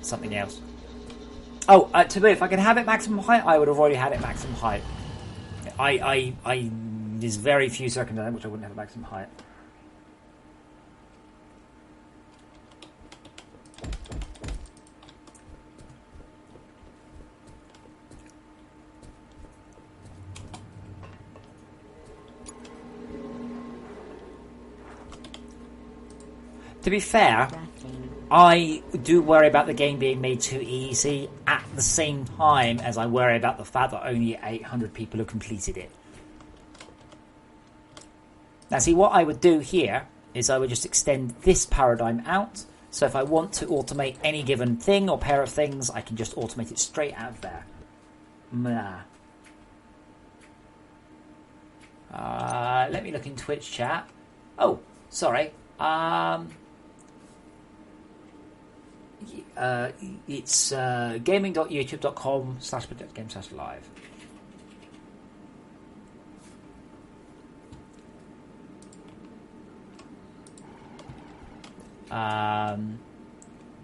something else. Oh, Taboo, if I could have it maximum height, I would have already had it maximum height. There's very few circumstances in which I wouldn't have a maximum height. To be fair, I do worry about the game being made too easy at the same time as I worry about the fact that only 800 people have completed it. Now see, what I would do here is I would just extend this paradigm out, so if I want to automate any given thing or pair of things, I can just automate it straight out of there. Let me look in Twitch chat. Oh, sorry. It's gaming.youtube.com/projectgame/live.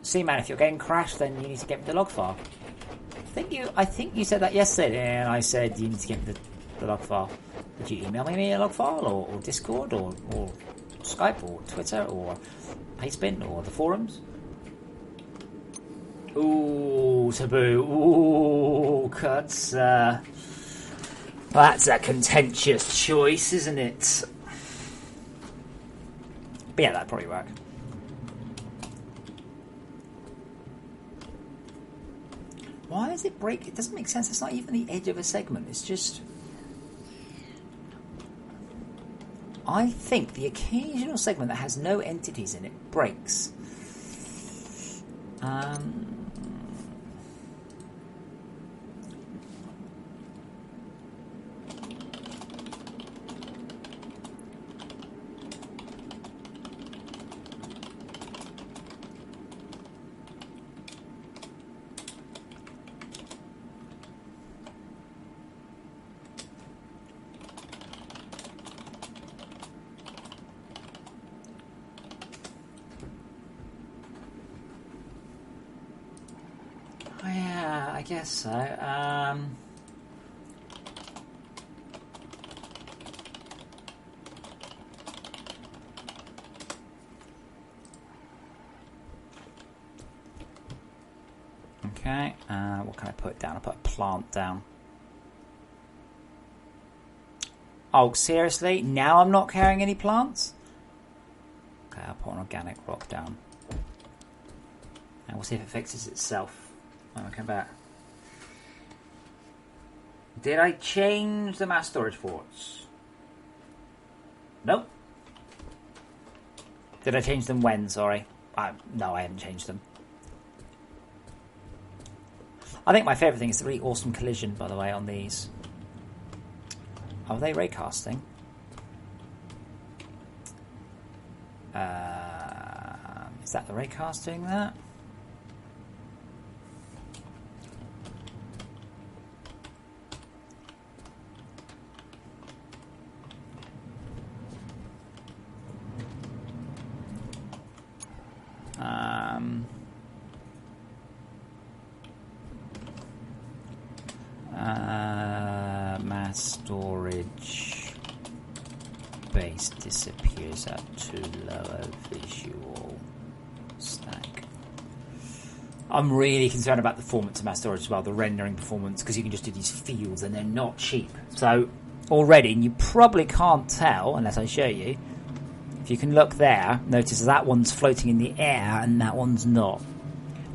See, man, if your game crashed, then you need to get me the log file. I think you said that yesterday, and I said you need to get me the log file. Did you email me a log file, or Discord, or Skype, or Twitter, or Pastebin, or the forums? Ooh, Taboo. Ooh, cuts. That's a contentious choice, isn't it? But yeah, that'd probably work. Why does it break? It doesn't make sense. It's not even the edge of a segment. It's just... I think the occasional segment that has no entities in it breaks. Yeah, I guess so. Okay, what can I put down? I'll put a plant down. Oh, seriously? Now I'm not carrying any plants? Okay, I'll put an organic rock down. And we'll see if it fixes itself. Oh, I'll come back. Did I change the mass storage ports? Nope. Did I change them when? Sorry. No, I haven't changed them. I think my favourite thing is the really awesome collision, by the way, on these. Are they raycasting? Is that the raycast doing that? Mass storage base disappears at too low a visual stack. I'm really concerned about the performance of mass storage as well, the rendering performance, because you can just do these fields and they're not cheap. So already, and you probably can't tell unless I show you, if you can look there, notice that one's floating in the air and that one's not.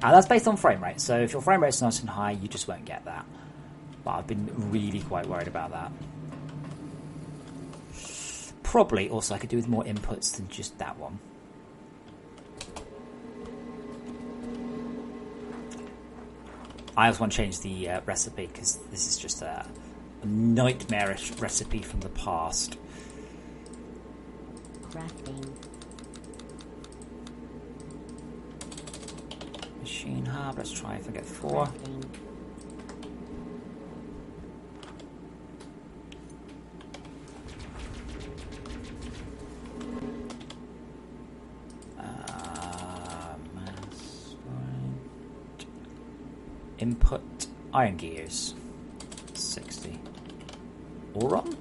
Now that's based on frame rate, so if your frame rate's nice and high, you just won't get that. But I've been really quite worried about that. Probably also I could do with more inputs than just that one. I also want to change the recipe because this is just a nightmarish recipe from the past. Crafting. Machine hub, let's try if I get 4. Crafting. Input iron gears 60 Oron?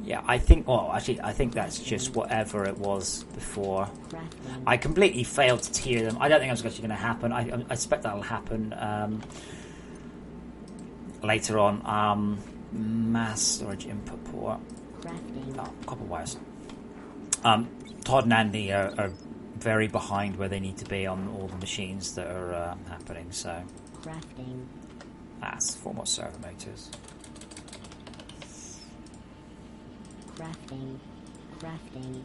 Yeah, I think, well, actually, I think that's just whatever it was before. Crafting. I completely failed to tier them. I don't think that's actually going to happen. I expect that'll happen later on. Mass storage input port. Crafting. Oh, copper wires. Todd and Andy are very behind where they need to be on all the machines that are happening, so Crafting. that's 4 more servo motors. Crafting. Crafting.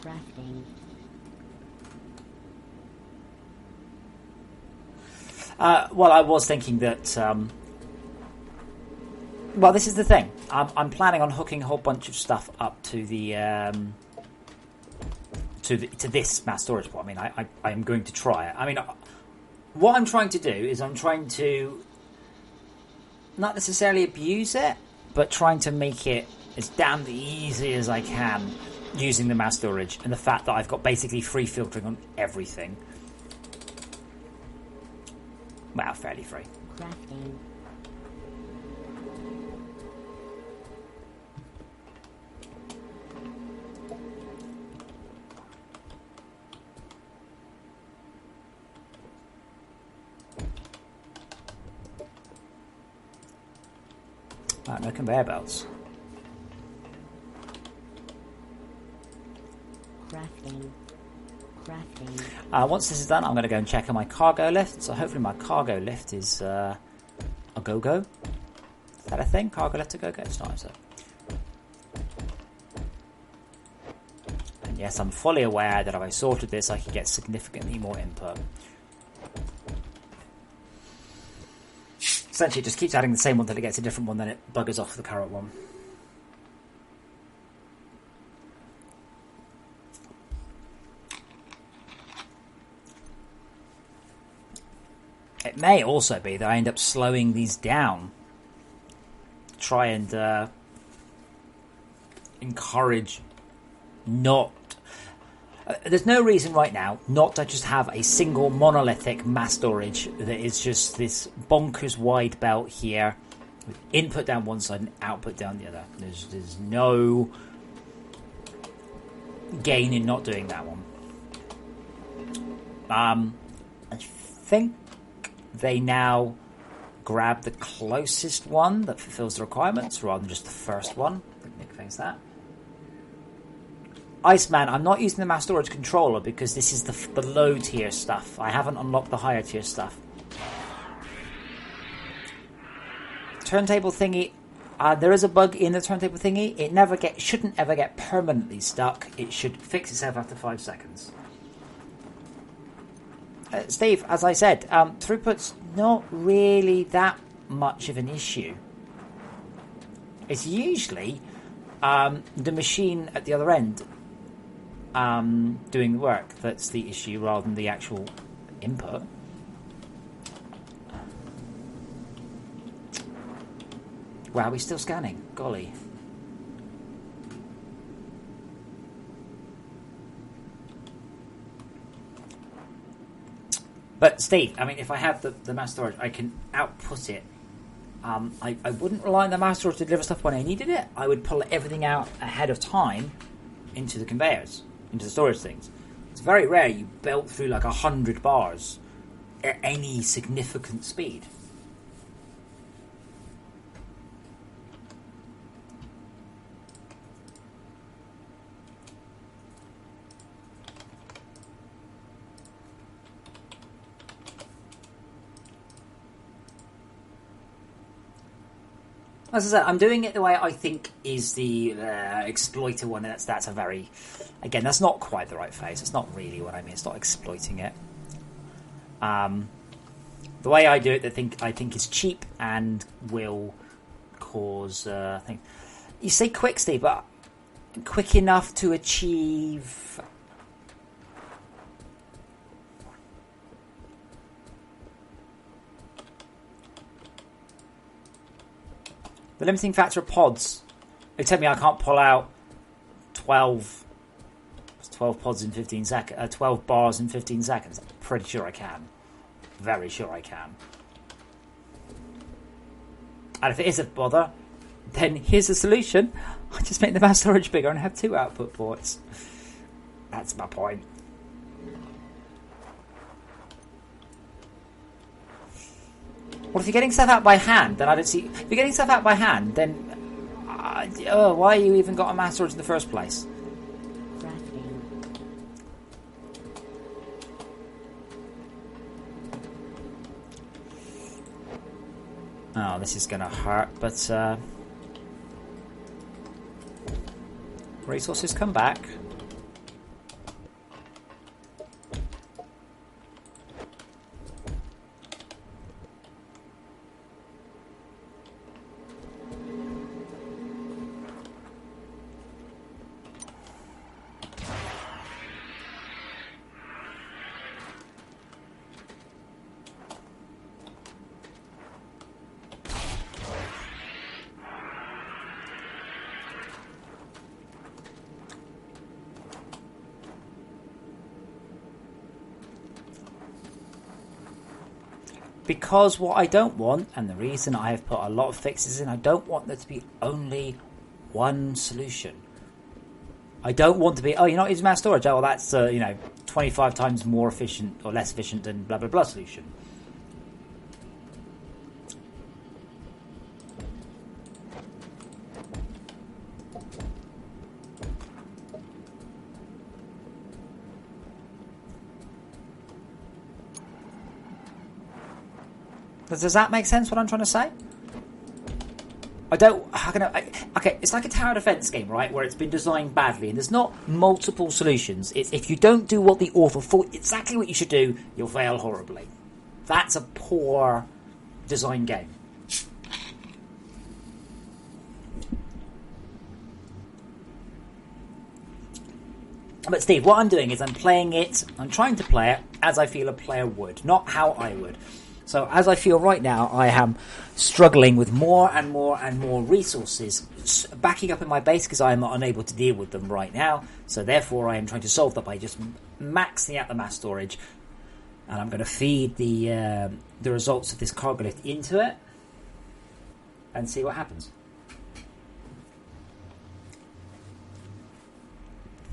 Crafting. Well, I was thinking that well, this is the thing. I'm planning on hooking a whole bunch of stuff up to the to this mass storage port. I mean, I am going to try it. I mean, what I'm trying to do is I'm trying to not necessarily abuse it, but trying to make it as damn easy as I can using the mass storage and the fact that I've got basically free filtering on everything. Well, fairly free. Crafting. Right, no conveyor belts. Crafting. Crafting. Once this is done, I'm going to go and check on my cargo lift. So hopefully my cargo lift is a go-go. Is that a thing? Cargo lift a go-go? It's not, is it? And yes, I'm fully aware that if I sorted this, I could get significantly more input. Essentially, it just keeps adding the same one until it gets a different one, then it buggers off the current one. It may also be that I end up slowing these down. Try and encourage not... there's no reason right now not to just have a single monolithic mass storage that is just this bonkers wide belt here with input down one side and output down the other. There's no gain in not doing that one. I think they now grab the closest one that fulfills the requirements rather than just the first one. I think Nick thinks that. Iceman, I'm not using the mass storage controller because this is the low tier stuff. I haven't unlocked the higher tier stuff. Turntable thingy. There is a bug in the turntable thingy. It shouldn't ever get permanently stuck. It should fix itself after 5 seconds. Steve, as I said, throughput's not really that much of an issue. It's usually the machine at the other end doing the work that's the issue rather than the actual input. Wow, we're still scanning. Golly. But Steve, I mean, if I have the mass storage, I can output it. I wouldn't rely on the mass storage to deliver stuff when I needed it. I would pull everything out ahead of time into the conveyors, into the storage things. It's very rare you belt through like 100 bars at any significant speed. As I said, I'm doing it the way I think is the exploiter one. That's a very... Again, that's not quite the right phrase. It's not really what I mean. It's not exploiting it. The way I do it, I think is cheap and will cause things. You say quick, Steve, but quick enough to achieve... The limiting factor of pods. They tell me I can't pull out 12 pods in 15 seconds. 12 bars in 15 seconds. I'm pretty sure I can. Very sure I can. And if it is a bother, then here's the solution. I just make the mass storage bigger and have 2 output ports. That's my point. Well, if you're getting stuff out by hand, then I don't see... If you're getting stuff out by hand, then... why you even got a mass storage in the first place? Oh, this is going to hurt, but... resources come back. Because what I don't want, and the reason I have put a lot of fixes in, I don't want there to be only one solution. I don't want to be, you're not using mass storage. Oh, well, that's 25 times more efficient or less efficient than blah blah blah solution. Does that make sense, what I'm trying to say? Okay, it's like a tower defense game, right, where it's been designed badly, and there's not multiple solutions. It's if you don't do what the author thought exactly what you should do, you'll fail horribly. That's a poor design game. But Steve, what I'm doing is I'm trying to play it as I feel a player would, not how I would. So as I feel right now, I am struggling with more and more and more resources backing up in my base because I am not unable to deal with them right now. So therefore, I am trying to solve that by just maxing out the mass storage, and I'm going to feed the results of this cargo lift into it and see what happens.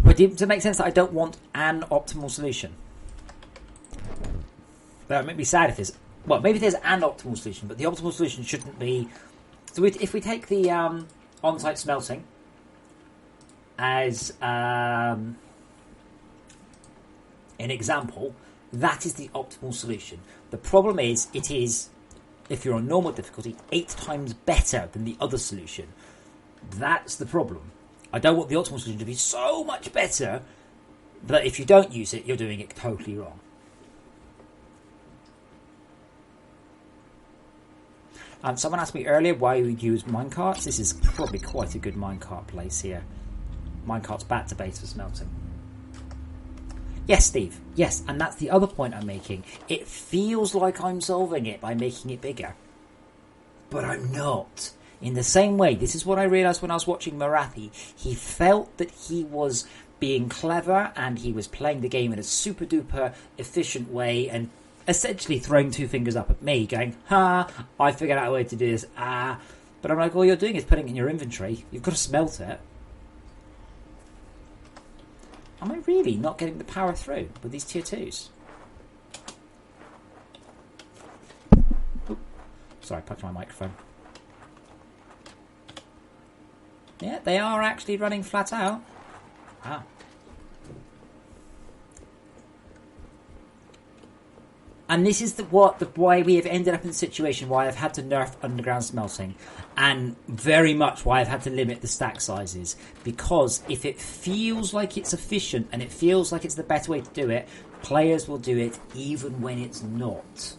But does it make sense that I don't want an optimal solution? That would make me sad if there's well, maybe there's an optimal solution, but the optimal solution shouldn't be. So if we take the on-site smelting as an example, that is the optimal solution. The problem is, it is, if you're on normal difficulty, 8 times better than the other solution. That's the problem. I don't want the optimal solution to be so much better, but if you don't use it, you're doing it totally wrong. Someone asked me earlier why we use minecarts. This is probably quite a good minecart place here. Minecarts back to base for smelting. Yes, Steve. Yes, and that's the other point I'm making. It feels like I'm solving it by making it bigger. But I'm not. In the same way, this is what I realised when I was watching Marathi. He felt that he was being clever and he was playing the game in a super duper efficient way and essentially throwing 2 fingers up at me, going, ha, I figured out a way to do this, But I'm like, all you're doing is putting it in your inventory. You've got to smelt it. Am I really not getting the power through with these tier 2s? Oop. Sorry, I punched my microphone. Yeah, they are actually running flat out. Wow. And this is why we have ended up in the situation why I've had to nerf underground smelting, and very much why I've had to limit the stack sizes. Because if it feels like it's efficient and it feels like it's the better way to do it, players will do it even when it's not.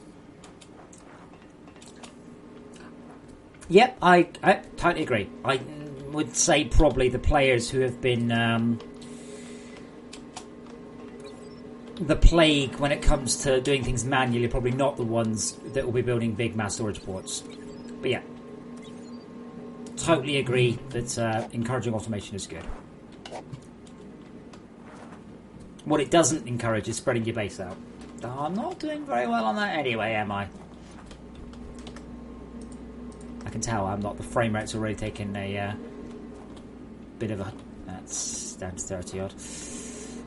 Yep, I totally agree. I would say probably the players who have been the plague when it comes to doing things manually, probably not the ones that will be building big mass storage ports. But yeah, totally agree that encouraging automation is good. What it doesn't encourage is spreading your base out. I'm not doing very well on that anyway, am I? I can tell I'm not. The frame rate's already taken a bit of a... That's down to 30 odd.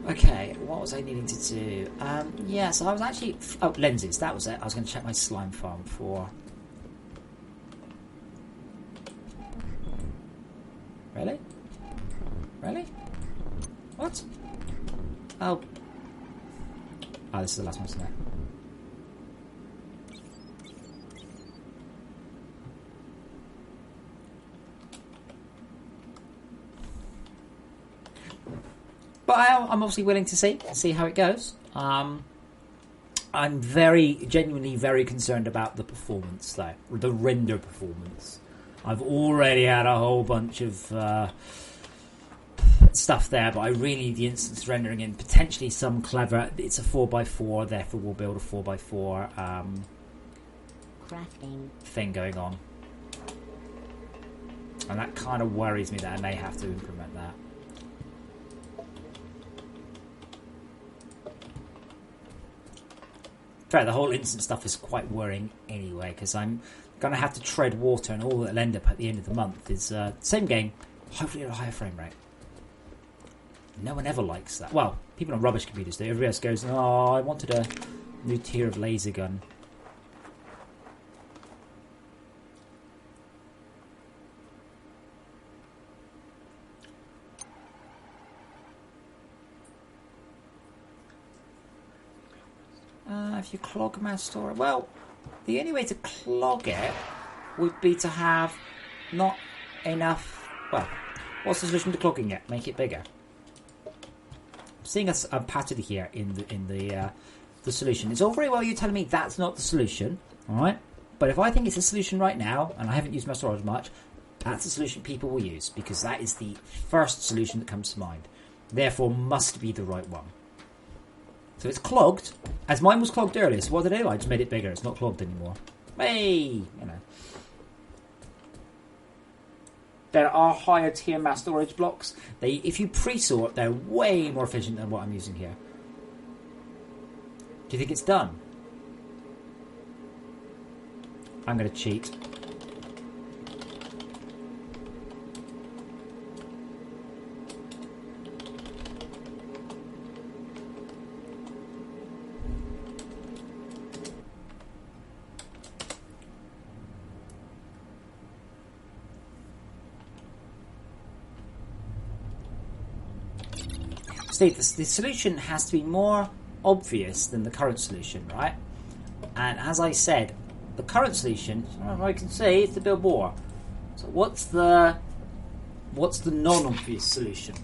Okay, what was I needing to do? Yeah, so I was actually... Oh, lenses, that was it. I was going to check my slime farm for... Really? Really? What? Oh. Oh, this is the last one, isn't it? But I'm obviously willing to see how it goes. I'm genuinely very concerned about the performance, though. The render performance. I've already had a whole bunch of stuff there, but I really need the instance rendering in. Potentially some clever... It's a 4x4, therefore we'll build a 4x4 crafting thing going on. And that kind of worries me that I may have to implement that. In fact, the whole instant stuff is quite worrying anyway, because I'm going to have to tread water, and all that'll end up at the end of the month is same game, hopefully at a higher frame rate. No one ever likes that. Well, people on rubbish computers do. Everybody else goes, oh, I wanted a new tier of laser gun. If you clog mass storage, well, the only way to clog it would be to have not enough. Well, what's the solution to clogging it? Make it bigger. I'm seeing a pattern here in the solution. It's all very well you telling me that's not the solution, all right? But if I think it's a solution right now, and I haven't used mass storage much, that's the solution people will use, because that is the first solution that comes to mind. Therefore, must be the right one. So it's clogged, as mine was clogged earlier. So what did I do? I just made it bigger. It's not clogged anymore. Hey, you know. There are higher tier mass storage blocks. If you pre-sort, they're way more efficient than what I'm using here. Do you think it's done? I'm going to cheat. Steve, the solution has to be more obvious than the current solution, right? And as I said, the current solution, as I can see, is to build more. So what's the non-obvious solution?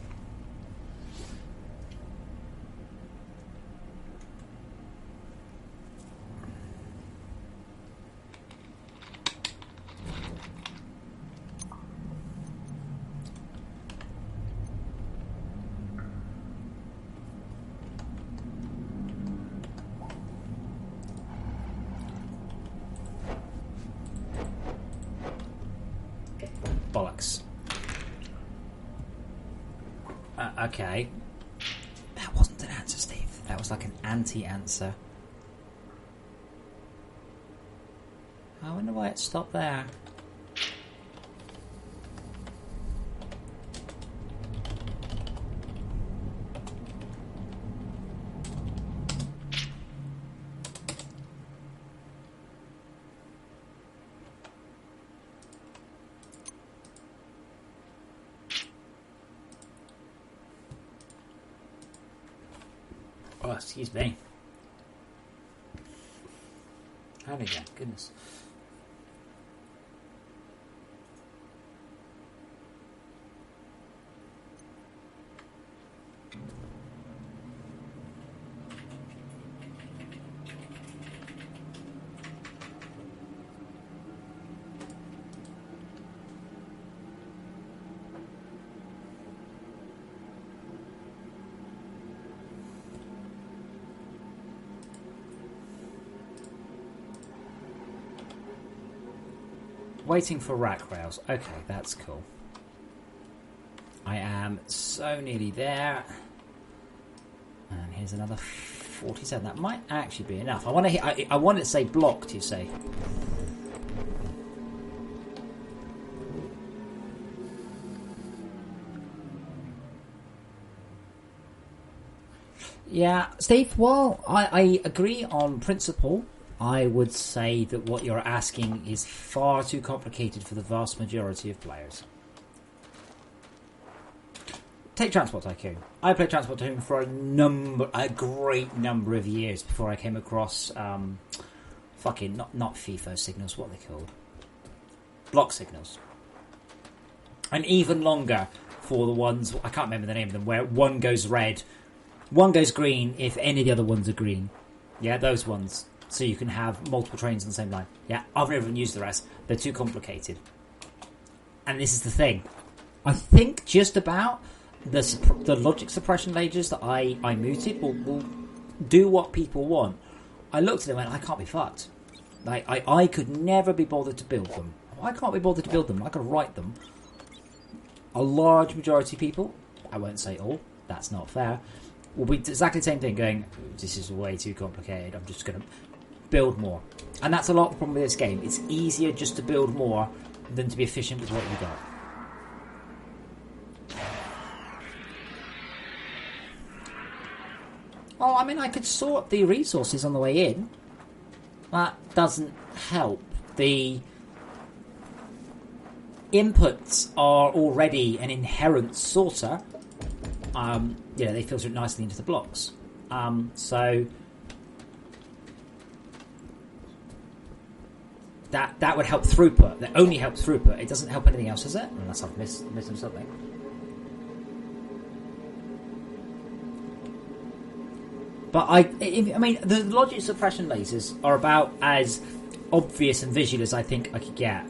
Bollocks. Okay. That wasn't an answer, Steve. That was like an anti-answer. I wonder why it stopped there. Oh, excuse me. And again, goodness. Waiting for rack rails. Okay, that's cool. I am so nearly there. And here's another 47. That might actually be enough. I want to. I want it to say blocked. You say. Yeah, Steve. Well, I agree on principle. I would say that what you're asking is far too complicated for the vast majority of players. Take Transport Tycoon. I played Transport Tycoon for a great number of years before I came across not FIFO signals. What are they called? Block signals. And even longer for the ones, I can't remember the name of them, where one goes red, one goes green if any of the other ones are green. Yeah, those ones. So you can have multiple trains on the same line. Yeah, I've never even used the rest. They're too complicated. And this is the thing. I think just about the logic suppression layers that I mooted will do what people want. I looked at them and went, I can't be fucked. Like I could never be bothered to build them. I can't be bothered to build them. I could write them. A large majority of people, I won't say all, that's not fair, will be exactly the same thing, going, this is way too complicated, I'm just going to build more. And that's a lot of the problem with this game. It's easier just to build more than to be efficient with what you got. Oh, I mean, I could sort the resources on the way in. That doesn't help. The inputs are already an inherent sorter. They filter it nicely into the blocks. So that would help throughput. That only helps throughput. It doesn't help anything else, does it? Unless I've missed something. But I mean, the logic suppression lasers are about as obvious and visual as I think I could get.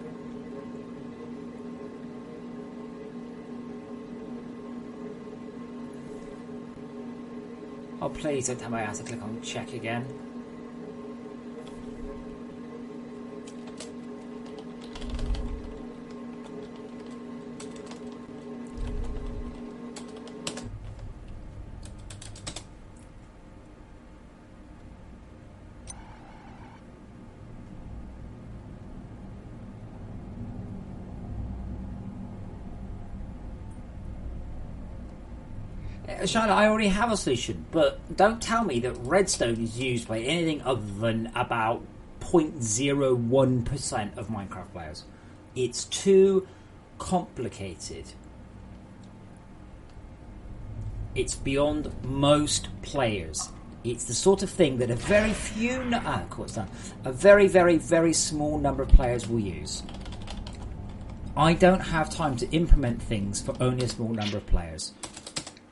Oh, please don't tell me I have to click on check again. Charlotte, I already have a solution, but don't tell me that redstone is used by anything other than about 0.01% of Minecraft players. It's too complicated. It's beyond most players. It's the sort of thing that a very few, a very, very, very small number of players will use. I don't have time to implement things for only a small number of players.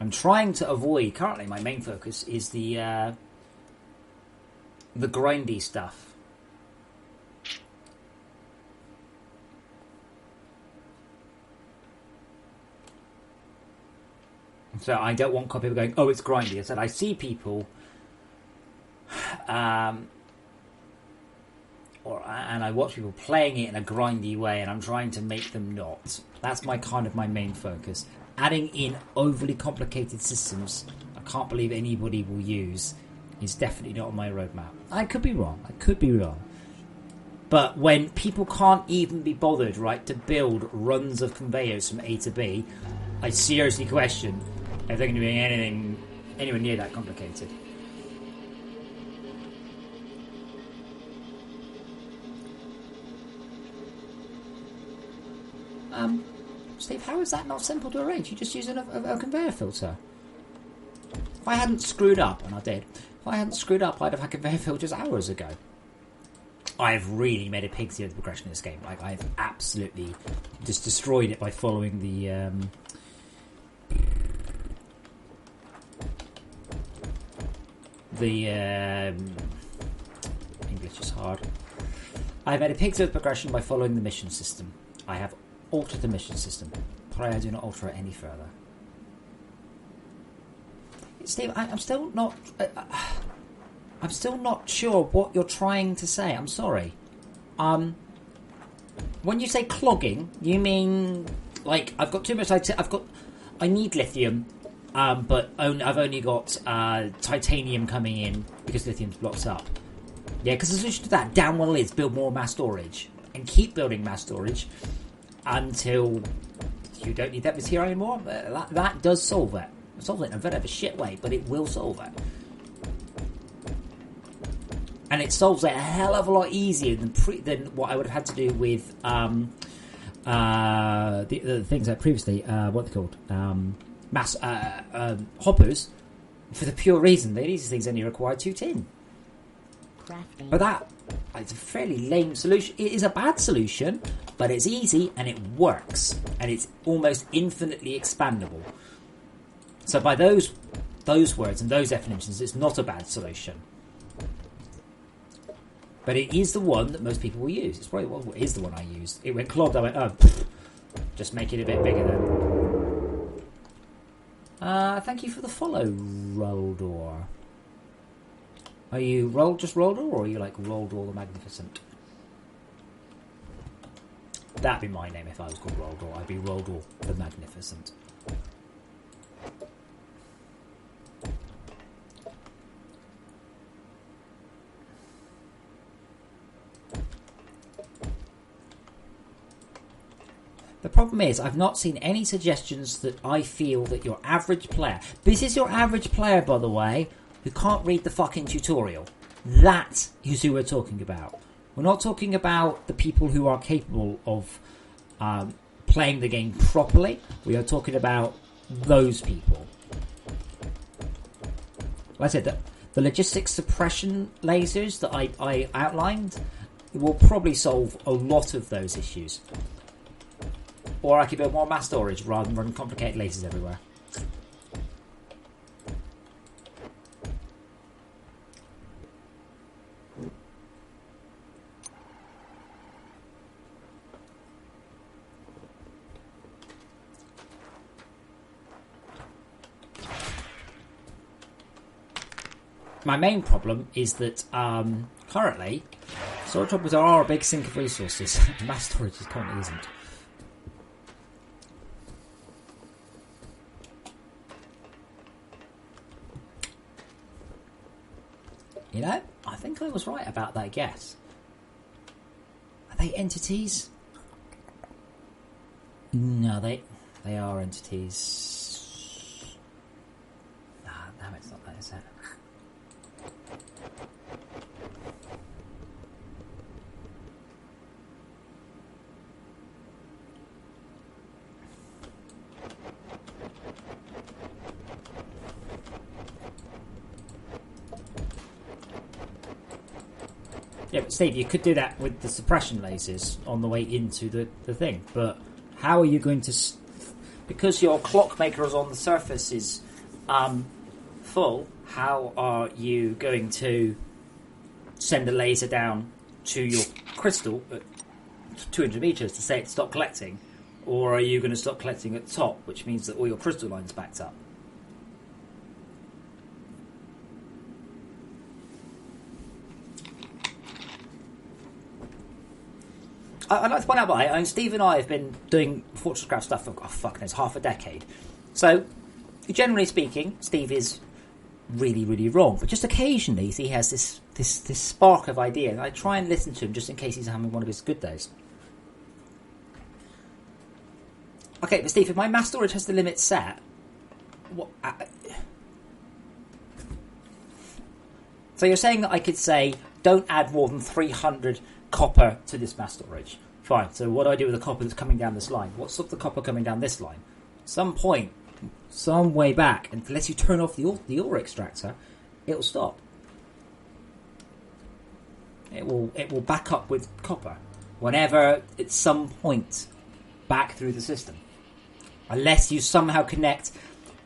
I'm trying to avoid. Currently, my main focus is the grindy stuff. So I don't want people going, oh, it's grindy. I said I see people, and I watch people playing it in a grindy way, and I'm trying to make them not. That's my main focus. Adding in overly complicated systems, I can't believe anybody will use, is definitely not on my roadmap. I could be wrong. But when people can't even be bothered, right, to build runs of conveyors from A to B, I seriously question if they're going to be anything anywhere near that complicated. Steve, how is that not simple to arrange? You just use a conveyor filter. If I hadn't screwed up, and I did, I'd have had conveyor filters hours ago. I've really made a pig's ear of the progression in this game. Like, I've absolutely just destroyed it by following the English is hard. I've made a pig's ear of the progression by following the mission system. I have altered the mission system. Pray I do not alter it any further. Steve, I'm still not sure what you're trying to say. I'm sorry. When you say clogging, you mean like I've got too much. I need lithium, but I've only got titanium coming in because lithium's blocked up. Yeah, because the solution to that damn well is build more mass storage and keep building mass storage until you don't need that material anymore. That does solve it. Solve it in a bit of a shit way, but it will solve it. And it solves it a hell of a lot easier than what I would have had to do with the things that previously, what they're called, mass hoppers, for the pure reason that these things only require 2 tin. Crafting. But it's a fairly lame solution. It is a bad solution, but it's easy and it works, and it's almost infinitely expandable. So by those words and those definitions, it's not a bad solution. But it is the one that most people will use. It's probably what is the one I used. It went clogged. I went, just make it a bit bigger then. Thank you for the follow, Roldor. Are you just Roldor, or are you like Roldor the Magnificent? That'd be my name if I was called Roldor. I'd be Roldor the Magnificent. The problem is, I've not seen any suggestions that I feel that your average player... This is your average player, by the way, who can't read the fucking tutorial. That is who we're talking about. We're not talking about the people who are capable of playing the game properly. We are talking about those people. Like I said, the logistics suppression lasers that I outlined will probably solve a lot of those issues. Or I could build more mass storage rather than run complicated lasers everywhere. My main problem is that currently, storage hoppers are a big sink of resources. Mass storage currently isn't. You know, I think I was right about that guess. Are they entities? No, they are entities. Ah, damn, it's not that, is it? Yeah, but Steve, you could do that with the suppression lasers on the way into the thing, but how are you going to... because your clockmaker is on the surface is full, how are you going to send a laser down to your crystal at 200 metres to say it stop collecting? Or are you going to stop collecting at the top, which means that all your crystal lines backed up? I'd like to point out why. I mean, Steve and I have been doing Fortress Craft stuff for, half a decade. So, generally speaking, Steve is really, really wrong. But just occasionally, he has this spark of idea. And I try and listen to him just in case he's having one of his good days. Okay, but Steve, if my mass storage has the limit set... what? So you're saying that I could say, don't add more than 300... copper to this mass storage. Fine, so what do I do with the copper that's coming down this line? What's the copper coming down this line? Some point, some way back, and unless you turn off the ore extractor, it'll stop. It will back up with copper whenever at some point back through the system. Unless you somehow connect,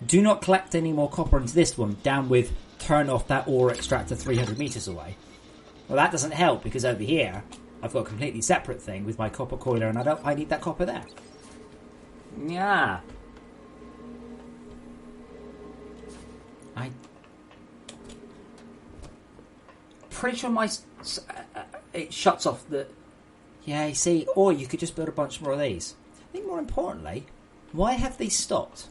do not collect any more copper into this one, down with turn off that ore extractor 300 meters away. Well, that doesn't help because over here I've got a completely separate thing with my copper coiler, and I need that copper there. Yeah. Pretty sure it shuts off the... Yeah, you see, or you could just build a bunch more of these. I think more importantly, why have these stopped?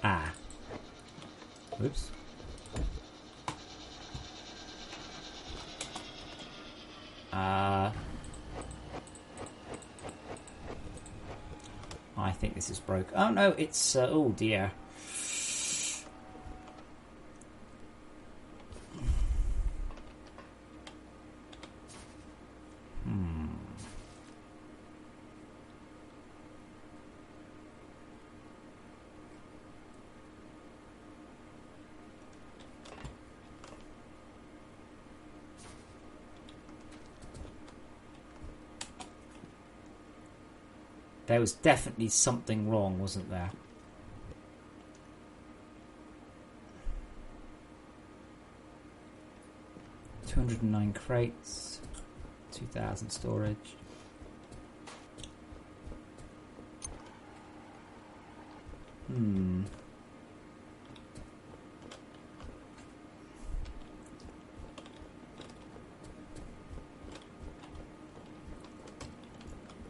Ah. Oops. I think this is broke. Oh no, it's... oh dear. There was definitely something wrong, wasn't there? $209 crates, 2,000 storage.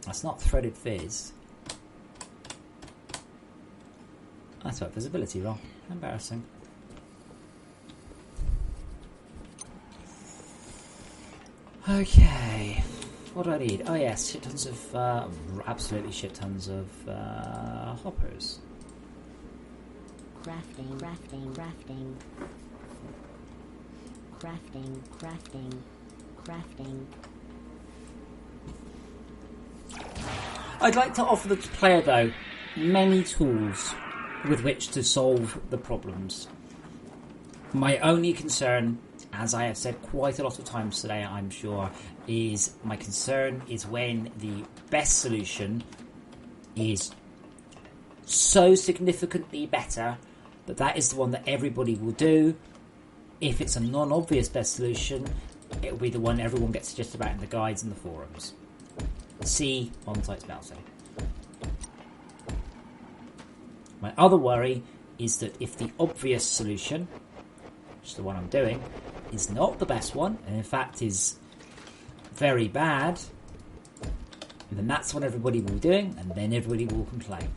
That's not threaded fizz. I spelled visibility wrong. Embarrassing. Okay. What do I need? Oh yes, shit tons of... absolutely shit tons of hoppers. Crafting, crafting, crafting. Crafting, crafting, crafting. I'd like to offer the player, though, many tools with which to solve the problems. My only concern, as I have said quite a lot of times today, I'm sure, is my concern is when the best solution is so significantly better that that is the one that everybody will do. If it's a non-obvious best solution, it will be the one everyone gets suggested about in the guides and the forums. See on-site smelting. My other worry is that if the obvious solution, which is the one I'm doing, is not the best one, and in fact is very bad, then that's what everybody will be doing, and then everybody will complain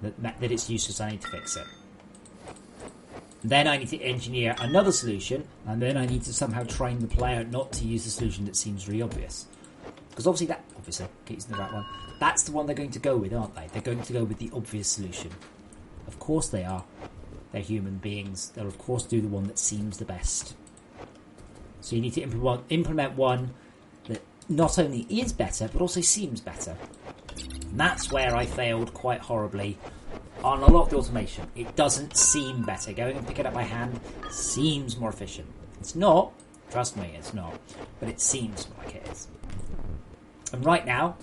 that it's useless, I need to fix it. Then I need to engineer another solution, and then I need to somehow train the player not to use the solution that seems really obvious. Because obviously, keep using the right one, that's the one they're going to go with, aren't they? They're going to go with the obvious solution. Of course they are. They're human beings. They'll of course do the one that seems the best. So you need to implement one that not only is better, but also seems better. And that's where I failed quite horribly on a lot of the automation. It doesn't seem better. Going and picking it up by hand seems more efficient. It's not. Trust me, it's not. But it seems like it is. And right now,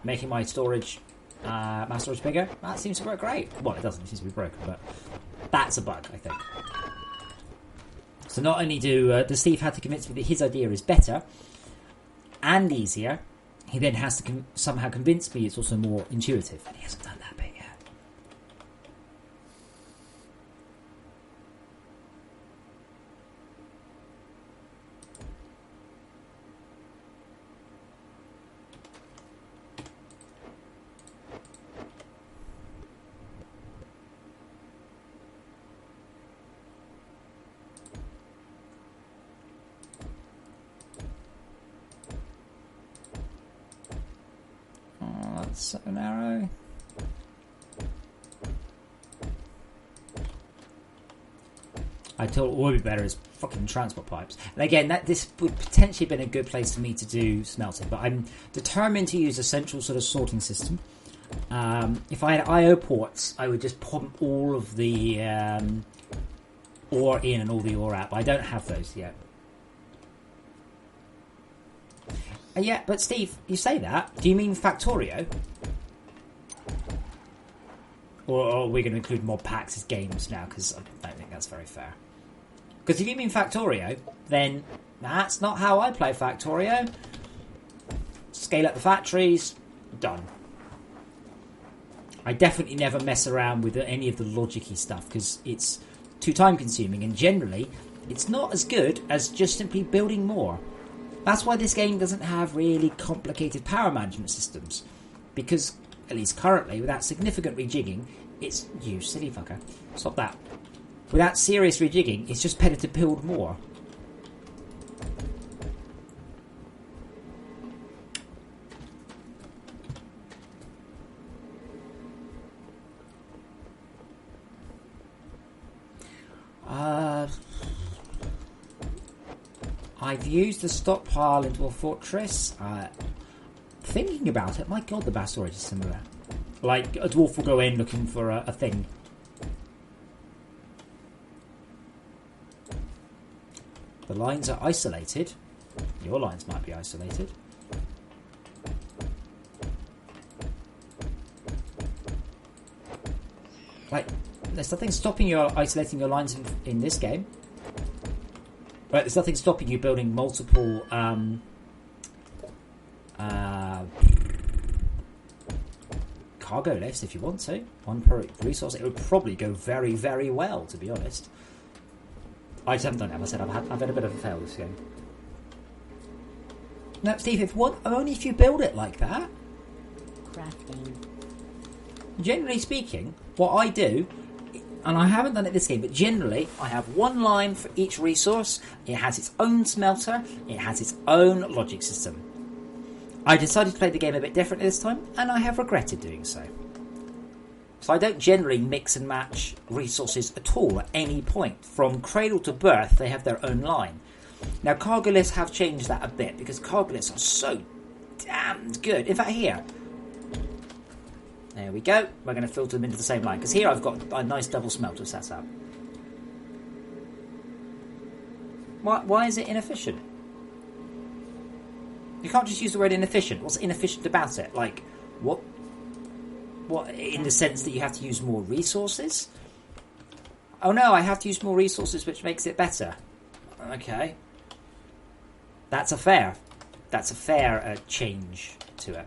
making my storage bigger, that seems to work great. Well, it doesn't. It seems to be broken, but that's a bug, I think. So not only does Steve have to convince me that his idea is better and easier, he then has to somehow convince me it's also more intuitive. And he hasn't done that bit yet. So narrow. I thought what would be better is fucking transport pipes. And again, this would potentially have been a good place for me to do smelting, but I'm determined to use a central sort of sorting system. If I had I/O ports, I would just pump all of the ore in and all the ore out, but I don't have those yet. Yeah, but Steve, you say that. Do you mean Factorio? Or are we going to include mod packs as games now? Because I don't think that's very fair. Because if you mean Factorio, then that's not how I play Factorio. Scale up the factories, done. I definitely never mess around with any of the logic-y stuff because it's too time-consuming, and generally, it's not as good as just simply building more. That's why this game doesn't have really complicated power management systems. Because, at least currently, without significant rejigging, it's... You silly fucker. Stop that. Without serious rejigging, it's just better to build more. I've used the stockpile into a fortress. Thinking about it, my god, the bass storage is similar. Like, a dwarf will go in looking for a thing. The lines are isolated. Your lines might be isolated. Like, there's nothing stopping you isolating your lines in this game. Right, there's nothing stopping you building multiple cargo lifts if you want to. One per resource. It would probably go very, very well, to be honest. I just haven't done it. I said I've had a bit of a fail this game. Now, Steve, only if you build it like that. Crafting. Generally speaking, what I do, and I haven't done it this game, but generally I have one line for each resource. It has its own smelter. It has its own logic system. I decided to play the game a bit differently this time, and I have regretted doing so. So I don't generally mix and match resources at all at any point. From cradle to birth, they have their own line. Now, cargo lists have changed that a bit, because cargo lists are so damned good. In fact, here... There we go. We're going to filter them into the same line, because here I've got a nice double smelter set up. Why is it inefficient? You can't just use the word inefficient. What's inefficient about it? Like, what in the sense that you have to use more resources? Oh no, I have to use more resources, which makes it better. Okay. That's a fair change to it.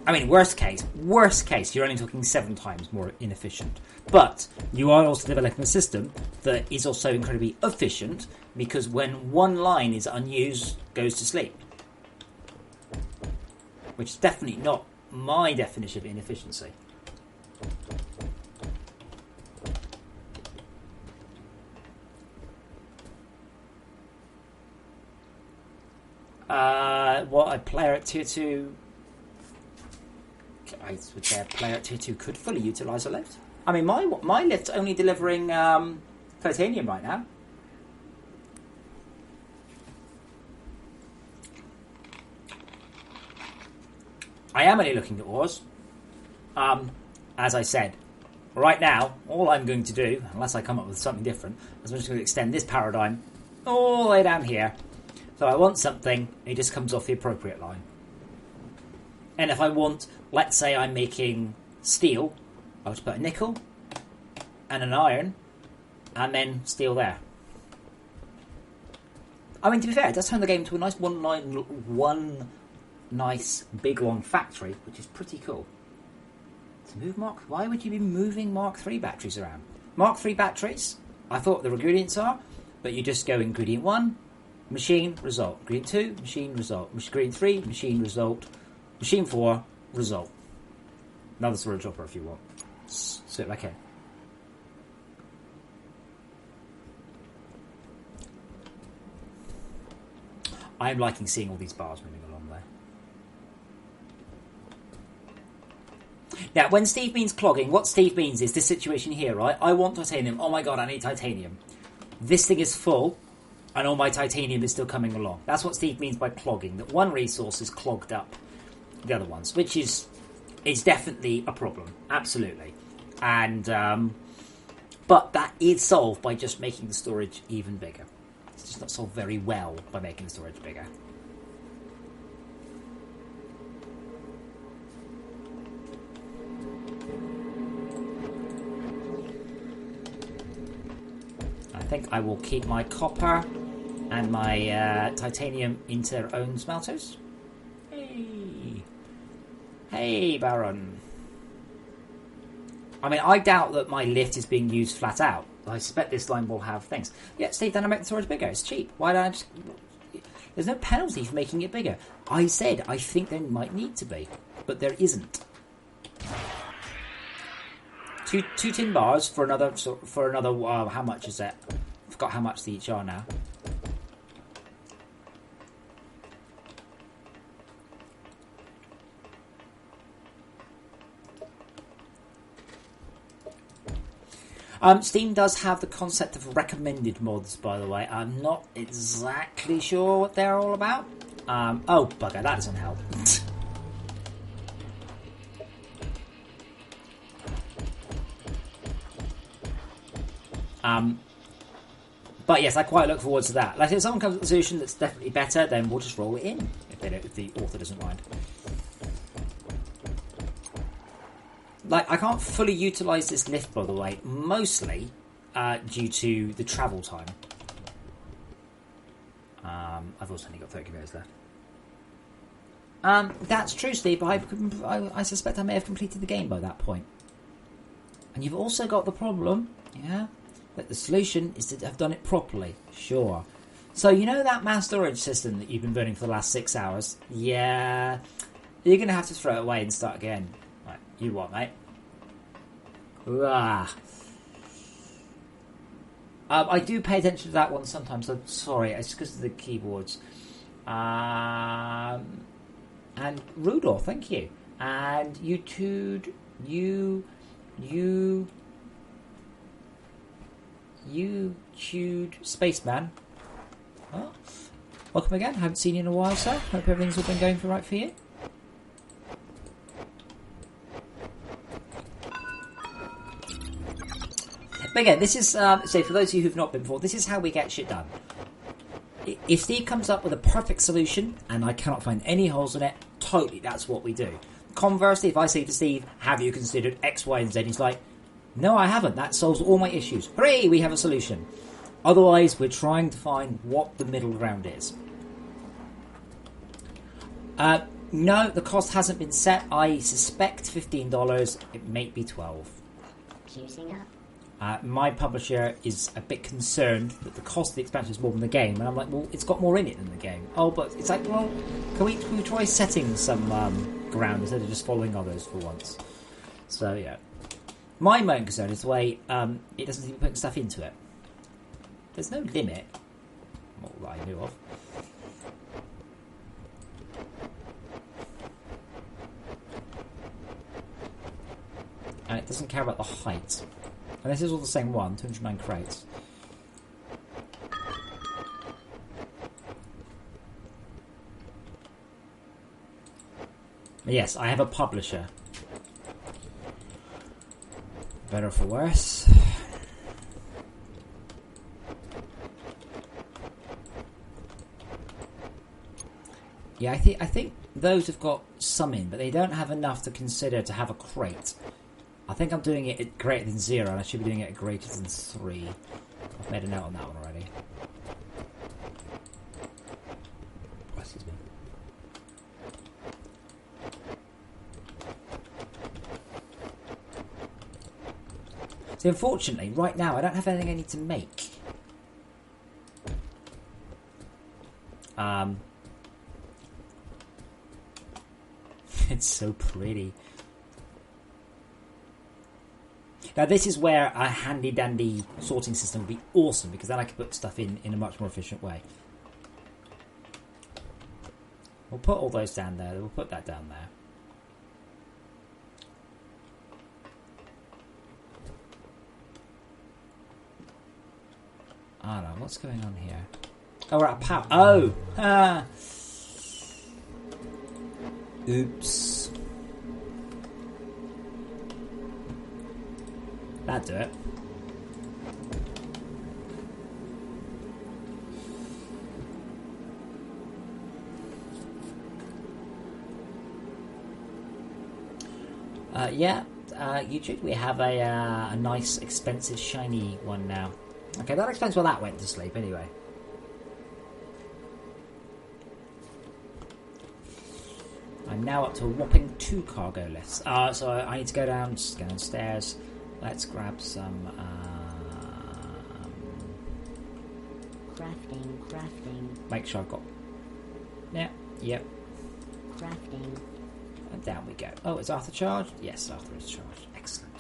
I mean, worst case, you're only talking 7 times more inefficient. But you are also developing a system that is also incredibly efficient, because when one line is unused, goes to sleep. Which is definitely not my definition of inefficiency. What a player at tier 2... I would say a player at tier 2 could fully utilise a lift. I mean, my lift's only delivering titanium right now. I am only looking at ores. As I said, right now, all I'm going to do, unless I come up with something different, is I'm just going to extend this paradigm all the way down here. So I want something, it just comes off the appropriate line. And if I want, let's say I'm making steel, I'll just put a nickel and an iron, and then steel there. I mean, to be fair, it does turn the game into a nice one nice big long factory, which is pretty cool. To move why would you be moving Mark III batteries around? Mark III batteries, I thought the ingredients are, but you just go ingredient 1, machine, result. Ingredient 2, machine, result. Ingredient 3, machine, result. Machine 4, result. Another storage hopper if you want. So okay. I'm liking seeing all these bars moving along there. Now, when Steve means clogging, what Steve means is this situation here, right? I want titanium. Oh my god, I need titanium. This thing is full, and all my titanium is still coming along. That's what Steve means by clogging, that one resource is clogged up the other ones, which is definitely a problem. Absolutely. And, but that is solved by just making the storage even bigger. It's just not solved very well by making the storage bigger. I think I will keep my copper and my titanium into their own smelters. Hey! Hey, Baron! I mean, I doubt that my lift is being used flat out. I suspect this line will have things. Yeah, Steve, then I make the storage bigger. It's cheap. Why don't I just... There's no penalty for making it bigger. I said I think there might need to be, but there isn't. Two tin bars for another... how much is that? I forgot how much they each are now. Steam does have the concept of recommended mods, by the way. I'm not exactly sure what they're all about. Oh, bugger, that doesn't help. But yes, I quite look forward to that. Like, if someone comes with a solution that's definitely better, then we'll just roll it in, if the author doesn't mind. Like, I can't fully utilise this lift, by the way, mostly due to the travel time. I've also only got 30 minutes left. That's true, Steve, but I suspect I may have completed the game by that point. And you've also got the problem, yeah, that the solution is to have done it properly. Sure. So, you know that mass storage system that you've been burning for the last 6 hours? Yeah. You're going to have to throw it away and start again. Right, you what, mate? I do pay attention to that one sometimes. I'm sorry, it's because of the keyboards. And Rudolph, thank you. And you chewed Spaceman. Oh, welcome again. Haven't seen you in a while, sir. Hope everything's all been going right for you. But again, this is, so for those of you who've not been before, this is how we get shit done. If Steve comes up with a perfect solution, and I cannot find any holes in it, totally, that's what we do. Conversely, if I say to Steve, have you considered X, Y, and Z? He's like, no, I haven't. That solves all my issues. Hooray, we have a solution. Otherwise, we're trying to find what the middle ground is. No, the cost hasn't been set. I suspect $15. It may be $12. Fusing up. My publisher is a bit concerned that the cost of the expansion is more than the game, and I'm like, well, it's got more in it than the game. Oh, but it's like, well, can we try setting some ground instead of just following others for once? So yeah, my main concern is the way it doesn't seem to be putting stuff into it. There's no limit, not that I knew of. And it doesn't care about the height. And this is all the same one, 209 crates. Yes, I have a publisher. Better for worse. Yeah, I think those have got some in, but they don't have enough to consider to have a crate. I think I'm doing it at greater than 0, and I should be doing it at greater than 3. I've made a note on that one already. Oh, excuse me. So unfortunately, right now, I don't have anything I need to make. It's so pretty. Now this is where a handy dandy sorting system would be awesome, because then I could put stuff in a much more efficient way. We'll put all those down there. We'll put that down there. I don't know, what's going on here? Oh, we're out of power. Oh! Ah! Oops. That'd do it. YouTube, we have a nice, expensive, shiny one now. Okay, that explains why that went to sleep anyway. I'm now up to a whopping 2 cargo lifts. So I need to go downstairs. Let's grab some... Crafting. Make sure I've got... Yeah, yep. Crafting. And down we go. Oh, is Arthur charged? Yes, Arthur is charged. Excellent.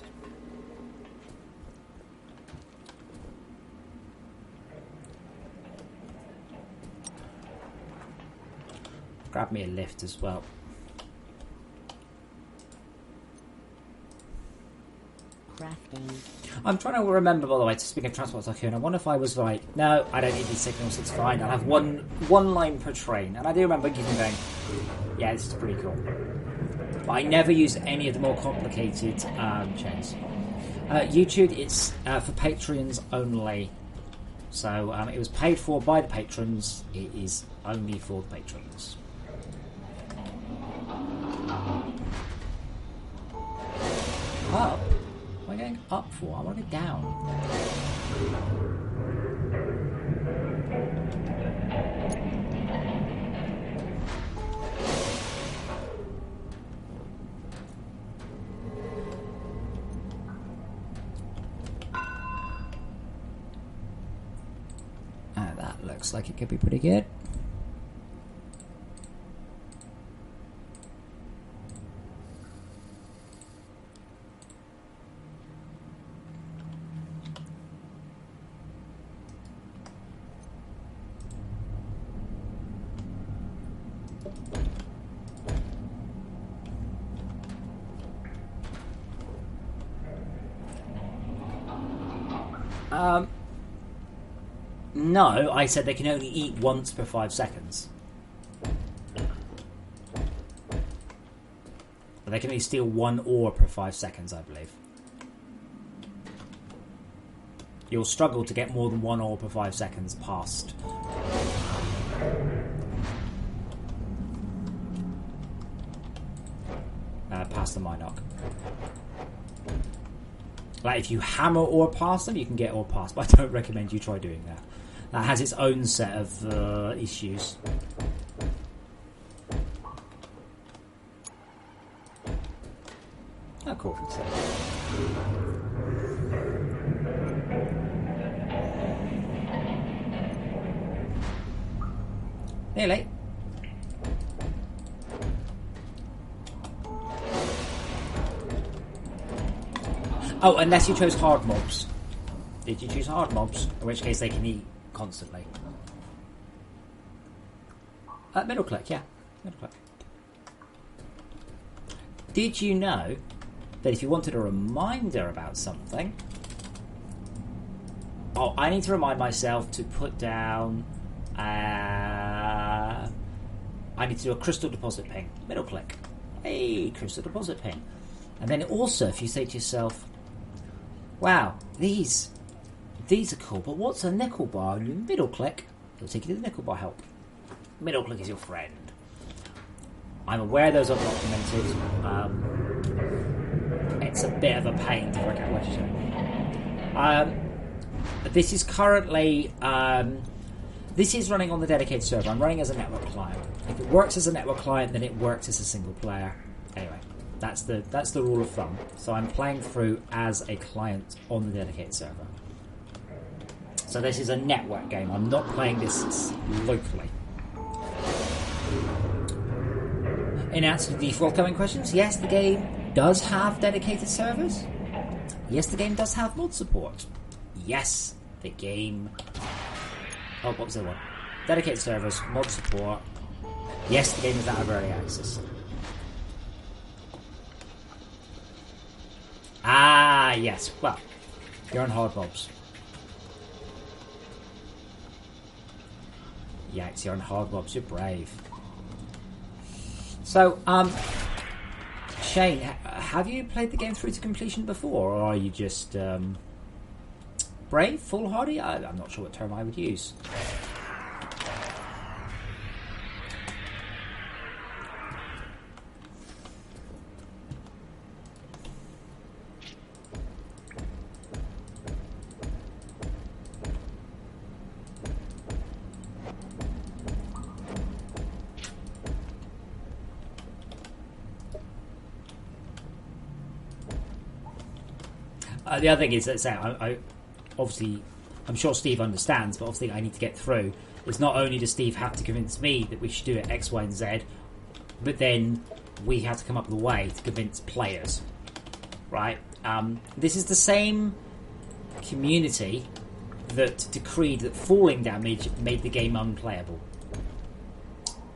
Grab me a lift as well. Crafting. I'm trying to remember, by the way, to speak of Transport Tycoon, I wonder if I was right. No, I don't need these signals, it's fine. I'll have one line per train. And I do remember giving going, yeah, this is pretty cool. But I never use any of the more complicated chains. YouTube, it's for Patreons only. So it was paid for by the patrons. It is only for the patrons. Up? What am I going up for? I want to go down. That looks like it could be pretty good. No, I said they can only eat once per 5 seconds. But they can only steal 1 ore per 5 seconds, I believe. You'll struggle to get more than 1 ore per 5 seconds past. Past the Minoc. Like, if you hammer ore past them, you can get ore past, but I don't recommend you try doing that. That has its own set of issues. Oh, cool. Nearly. Oh, unless you chose hard mobs. Did you choose hard mobs? In which case they can eat constantly. Middle click, yeah. Middle click. Did you know that if you wanted a reminder about something... Oh, I need to remind myself to put down... I need to do a crystal deposit ping. Middle click. Hey, crystal deposit ping. And then also, if you say to yourself, wow, these are cool, but what's a nickel bar? And you middle click, it'll take you to the nickel bar help. Middle click is your friend. I'm aware those are documented. It's a bit of a pain to work out what to do. This is currently... this is running on the dedicated server. I'm running as a network client. If it works as a network client, then it works as a single player. Anyway, that's the rule of thumb. So I'm playing through as a client on the dedicated server. So this is a network game. I'm not playing this locally. In answer to the forthcoming questions, yes, the game does have dedicated servers. Yes, the game does have mod support. Yes, the game... Oh, what was the one? Dedicated servers, mod support. Yes, the game is out of early access. Ah, yes. Well, you're on hard mobs. Yikes, you're on hard mobs. You're brave. So, Shane, have you played the game through to completion before, or are you just brave, foolhardy? I'm not sure what term I would use. The other thing is that I obviously, I'm sure Steve understands, but obviously I need to get through. It's not only does Steve have to convince me that we should do it X, Y, and Z, but then we have to come up with a way to convince players, right? This is the same community that decreed that falling damage made the game unplayable.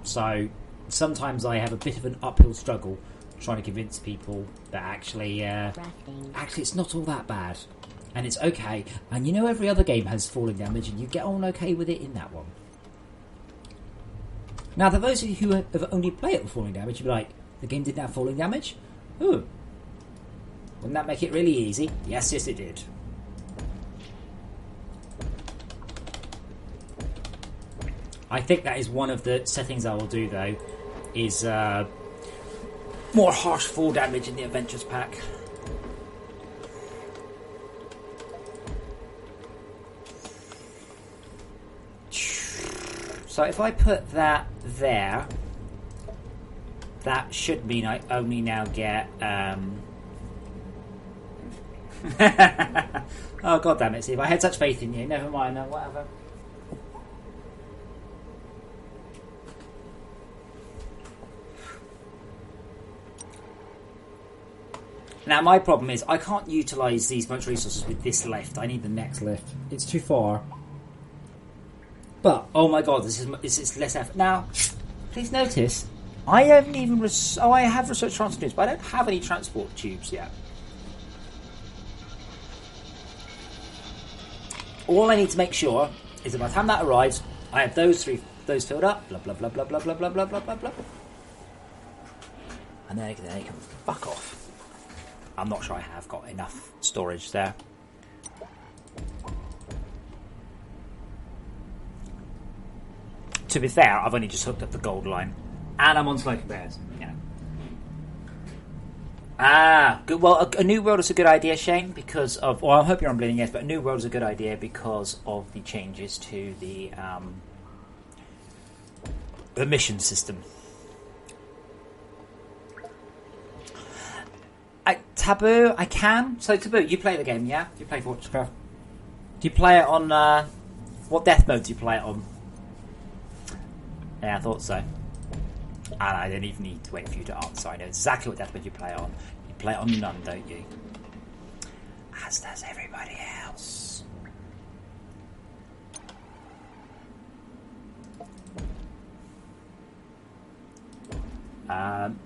So sometimes I have a bit of an uphill struggle trying to convince people that actually it's not all that bad, and it's okay. And you know, every other game has falling damage, and you get on okay with it in that one. Now, for those of you who have only played it with falling damage, you'd be like, the game didn't have falling damage? Ooh. Wouldn't that make it really easy? Yes, it did. I think that is one of the settings I will do, though, is more harsh fall damage in the Adventures pack. So if I put that there, that should mean I only now get... Oh, god damn it, Steve. I had such faith in you. Never mind, no, whatever. Now, my problem is I can't utilise these much resources with this lift. I need the next lift. It's too far. But, oh my god, this is less effort. Now, please notice, I haven't even... I have research transport tubes, but I don't have any transport tubes yet. All I need to make sure is that by the time that arrives, I have those filled up, blah, blah, blah, blah, blah, blah, blah, blah, blah, blah, blah. And then they can fuck off. I'm not sure I have got enough storage there. To be fair, I've only just hooked up the gold line. And I'm on Smoking Bears. Yeah. Ah, good. Well, a new world is a good idea, Shane, because of... Well, I hope you're on Bleeding Edge, but a new world is a good idea because of the changes to the mission system. Taboo, I can. So, Taboo, you play the game, yeah? You play Fortress Craft. Do you play it on... what death mode do you play it on? Yeah, I thought so. And I don't even need to wait for you to answer. I know exactly what death mode you play it on. You play it on None, don't you? As does everybody else.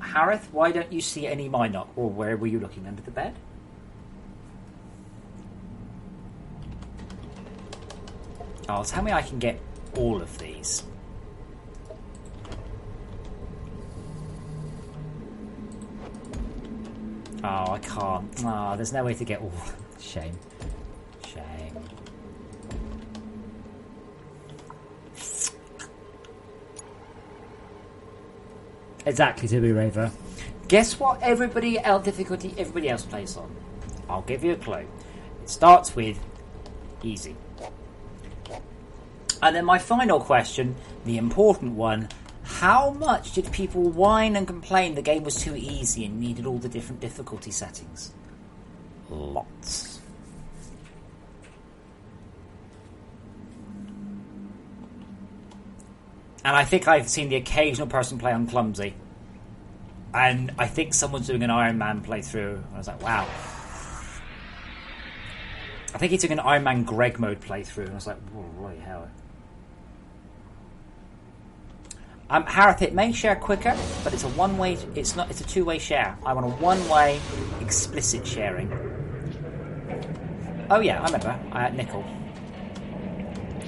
Harith, why don't you see any Minoc? Or where were you looking, under the bed? Oh, tell me I can get all of these. Oh, I can't. Oh, there's no way to get... Oh, shame. Shame. Exactly, to be Raver. Guess what everybody else plays on? I'll give you a clue. It starts with easy. And then my final question, the important one, how much did people whine and complain the game was too easy and needed all the different difficulty settings? Lots. And I think I've seen the occasional person play on clumsy. And I think someone's doing an Iron Man playthrough. I was like, wow. I think he took an Iron Man Greg mode playthrough. And I was like, whoa, hell. Harith, it may share quicker, but it's a one-way. It's not. It's a two-way share. I want a one-way, explicit sharing. Oh yeah, I remember. Nickel.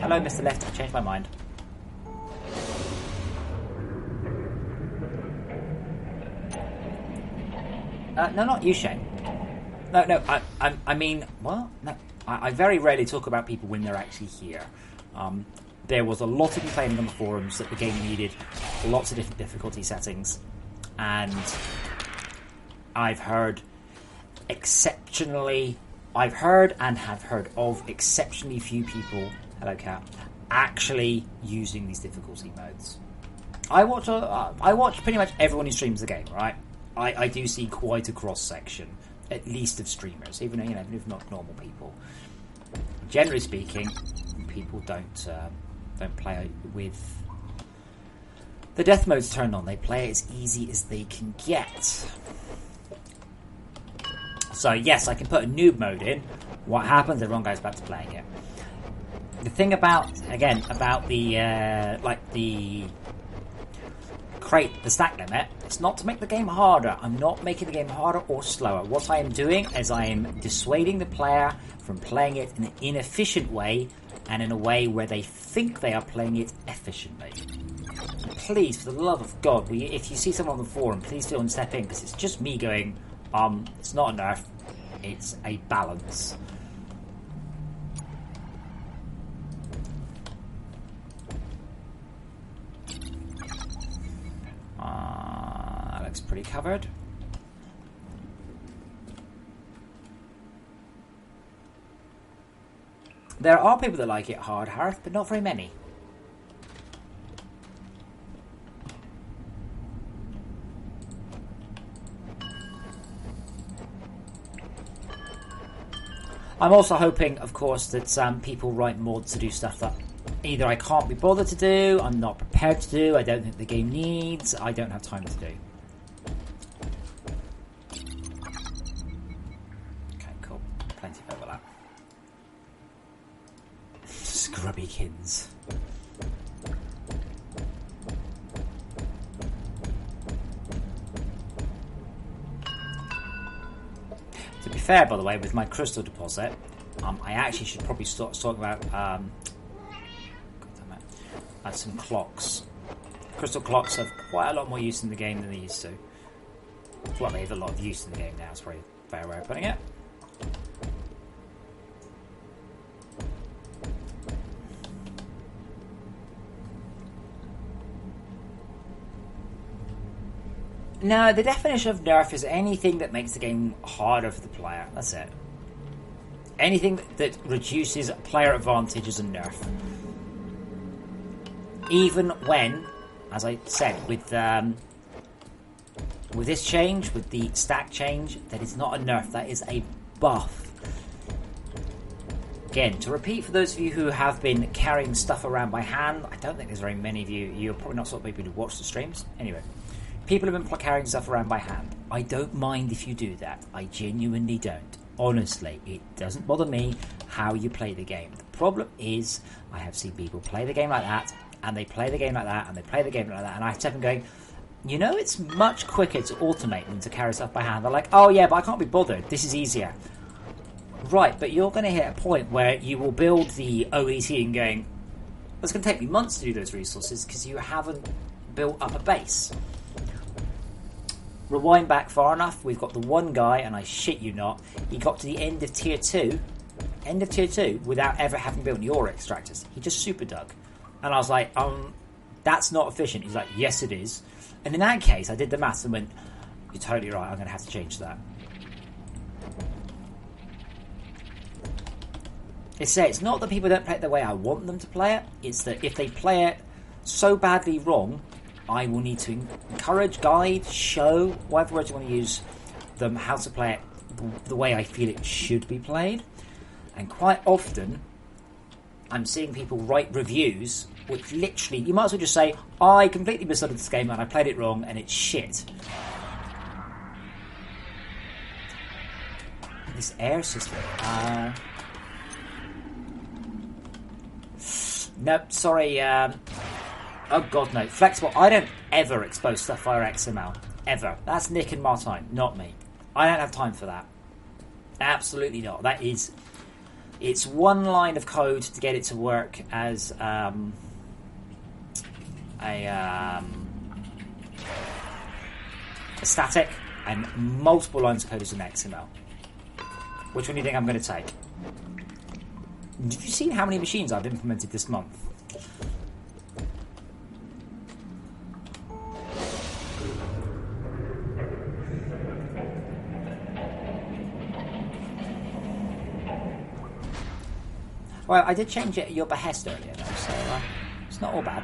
Hello, Mr. Left. I changed my mind. No, not you, Shane. No. I mean, what? No. I very rarely talk about people when they're actually here. There was a lot of complaining on the forums that the game needed lots of different difficulty settings, and I've heard and have heard of exceptionally few people, hello Cat, actually using these difficulty modes. I watch pretty much everyone who streams the game, right? I do see quite a cross section, at least of streamers, even if not normal people. Generally speaking, people don't play with the death modes turned on. They play it as easy as they can get. So yes, I can put a noob mode in. What happens? Everyone goes back to playing it. The thing about the stack limit, it's not to make the game harder. I'm not making the game harder or slower. What I am doing is I am dissuading the player from playing it in an inefficient way and in a way where they think they are playing it efficiently. Please, for the love of God, if you see someone on the forum, please don't step in, because it's just me going, it's not a nerf, it's a balance. That looks pretty covered. There are people that like it hard, Harith, but not very many. I'm also hoping, of course, that people write mods to do stuff that either I can't be bothered to do, I'm not prepared to do, I don't think the game needs, I don't have time to do. Okay, cool. Plenty of overlap. Scrubbykins. To be fair, by the way, with my crystal deposit, I actually should probably start talking about some clocks. Crystal clocks have quite a lot more use in the game than they used to. Well, they have a lot of use in the game now, is probably a fair way of putting it. No, the definition of nerf is anything that makes the game harder for the player. That's it. Anything that reduces player advantage is a nerf. Even when, as I said, with this change, with the stack change, that is not a nerf, that is a buff. Again, to repeat for those of you who have been carrying stuff around by hand, I don't think there's very many of you, you're probably not sort of people who watch the streams. Anyway, people have been carrying stuff around by hand. I don't mind if you do that. I genuinely don't. Honestly, it doesn't bother me how you play the game. The problem is, I have seen people play the game like that, and they play the game like that, and they play the game like that, and I step and going, it's much quicker to automate than to carry stuff by hand. They're like, oh yeah, but I can't be bothered. This is easier. Right, but you're going to hit a point where you will build the OET and going, it's going to take me months to do those resources because you haven't built up a base. rewind back far enough, we've got the one guy, and I shit you not, he got to the end of tier 2, without ever having built any ore extractors. He just super dug. And I was like, that's not efficient. He's like, yes it is. And in that case, I did the maths and went, you're totally right, I'm going to have to change that. It's not that people don't play it the way I want them to play it, it's that if they play it so badly wrong, I will need to encourage, guide, show, whatever words you want to use, them how to play it the way I feel it should be played. And quite often, I'm seeing people write reviews which literally, you might as well just say, I completely misunderstood this game and I played it wrong and it's shit. This air system. Nope, sorry. Oh god, no. Flexible. I don't ever expose stuff via XML. Ever. That's Nick and Martine, not me. I don't have time for that. Absolutely not. That is... It's one line of code to get it to work as a static, and multiple lines of code as an XML. Which one do you think I'm going to take? Have you seen how many machines I've implemented this month? Well, I did change it at your behest earlier, though, so it's not all bad.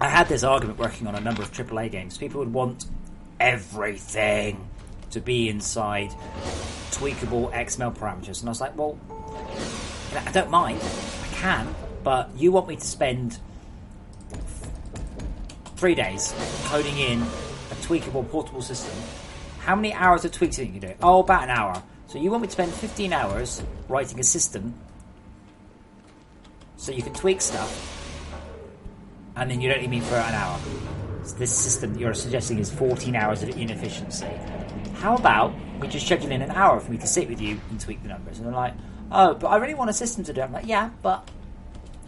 I had this argument working on a number of AAA games. People would want everything to be inside tweakable XML parameters. And I was like, well, I don't mind. I can. But you want me to spend 3 days coding in a tweakable portable system. How many hours of tweaks do you do? Oh, about an hour. So you want me to spend 15 hours writing a system so you can tweak stuff, and then you don't need me for an hour. So this system that you're suggesting is 14 hours of inefficiency. How about we just schedule in an hour for me to sit with you and tweak the numbers? And they're like, oh, but I really want a system to do it. I'm like, yeah, but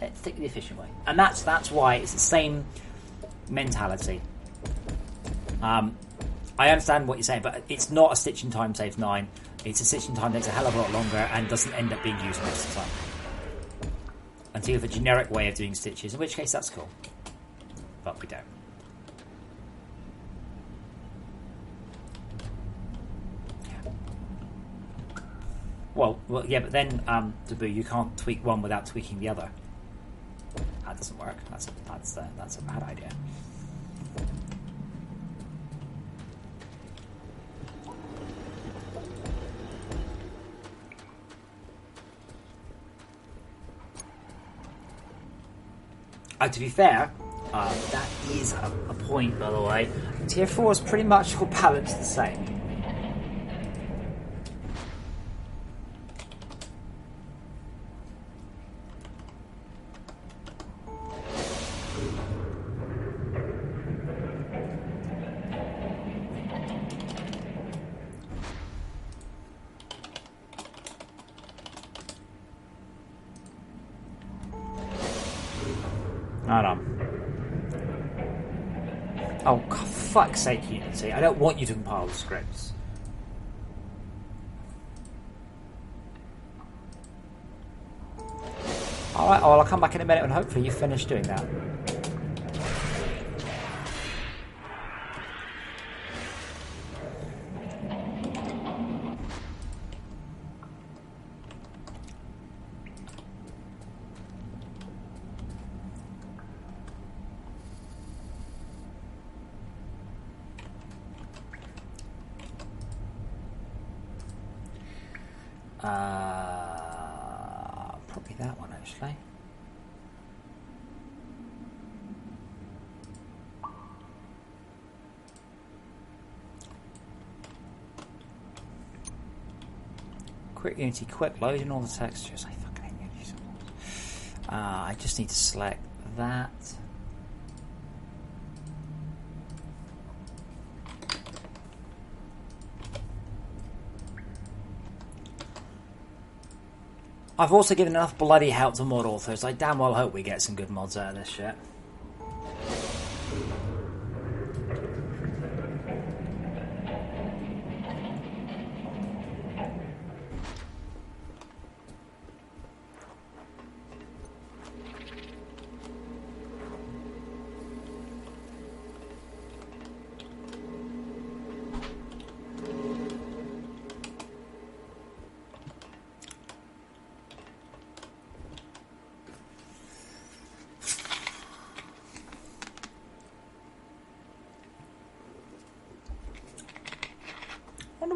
let's take the efficient way. And that's why it's the same mentality. I understand what you're saying, but it's not a stitching time saves 9. It's a stitching time that takes a hell of a lot longer and doesn't end up being used most of the time. Until you have a generic way of doing stitches, in which case that's cool. But we don't. Well, yeah, but then, Taboo, you can't tweak one without tweaking the other. That doesn't work. That's a bad idea. To be fair, that is a point, by the way. Tier 4 is pretty much all balanced the same. Hold on. Oh, for fuck's sake, Unity. I don't want you to compile the scripts. Alright, well, I'll come back in a minute and hopefully you finish doing that. Probably that one, actually. Quick Unity, quick loading all the textures. I fucking hate Unity so much. I just need to select that. I've also given enough bloody help to mod authors. I damn well hope we get some good mods out of this shit.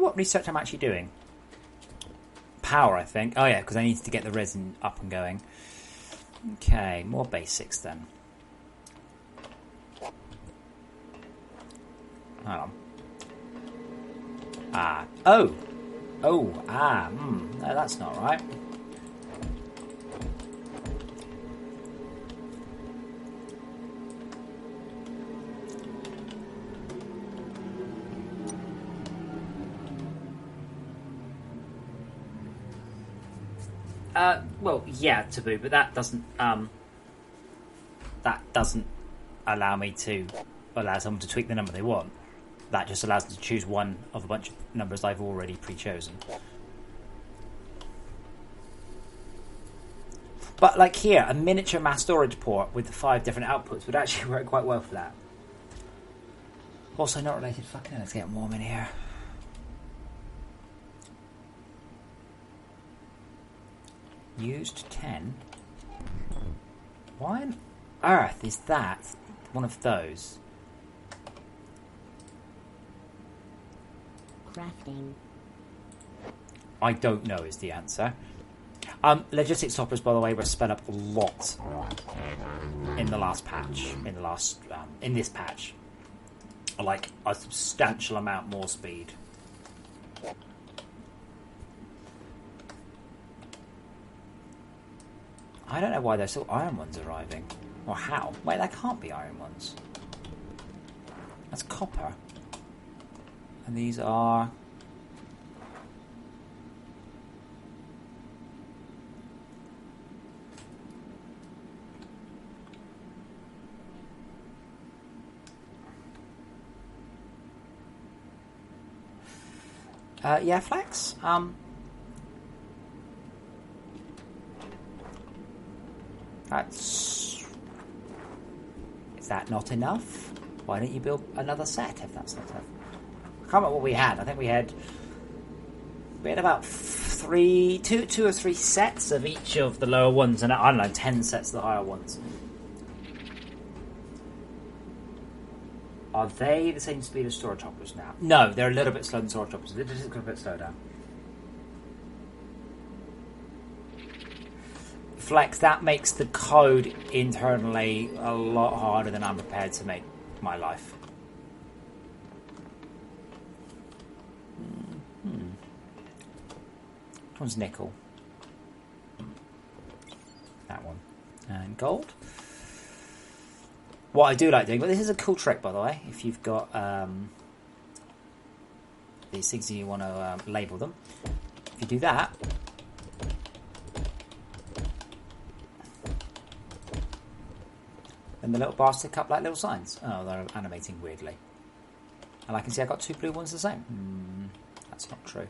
What research I'm actually doing? Power, I think. Oh yeah, because I need to get the resin up and going. Okay, more basics then. Hang on. Ah. Oh! Oh, ah. No, that's not right. Well, yeah, taboo, but that doesn't allow me to allow someone to tweak the number they want. That just allows them to choose one of a bunch of numbers I've already pre-chosen. But like here, a miniature mass storage port with the 5 different outputs would actually work quite well for that. Also not related. Fucking hell, it's getting warm in here. Used 10. Why on earth is that one of those? Crafting. I don't know is the answer. Logistics toppers, by the way, were sped up a lot in the last patch. In this patch, like a substantial amount more speed. I don't know why there's still iron ones arriving. Or how. Wait, that can't be iron ones. That's copper. And these are... yeah, Flex. Is that not enough? Why don't you build another set if that's not enough? I can't remember what we had. I think we had about two or three sets of each of the lower ones, and I don't know, 10 sets of the higher ones. Are they the same speed as storage hoppers now? No, they're a little bit slower than storage hoppers. They're just a little bit slower down. Flex, that makes the code internally a lot harder than I'm prepared to make my life. Which one's nickel? That one. And gold. What I do like doing, but this is a cool trick, by the way, if you've got these things and you want to label them. If you do that, then the little bars stick up like little signs. Oh, they're animating weirdly. And I can see I've got 2 blue ones the same. That's not true.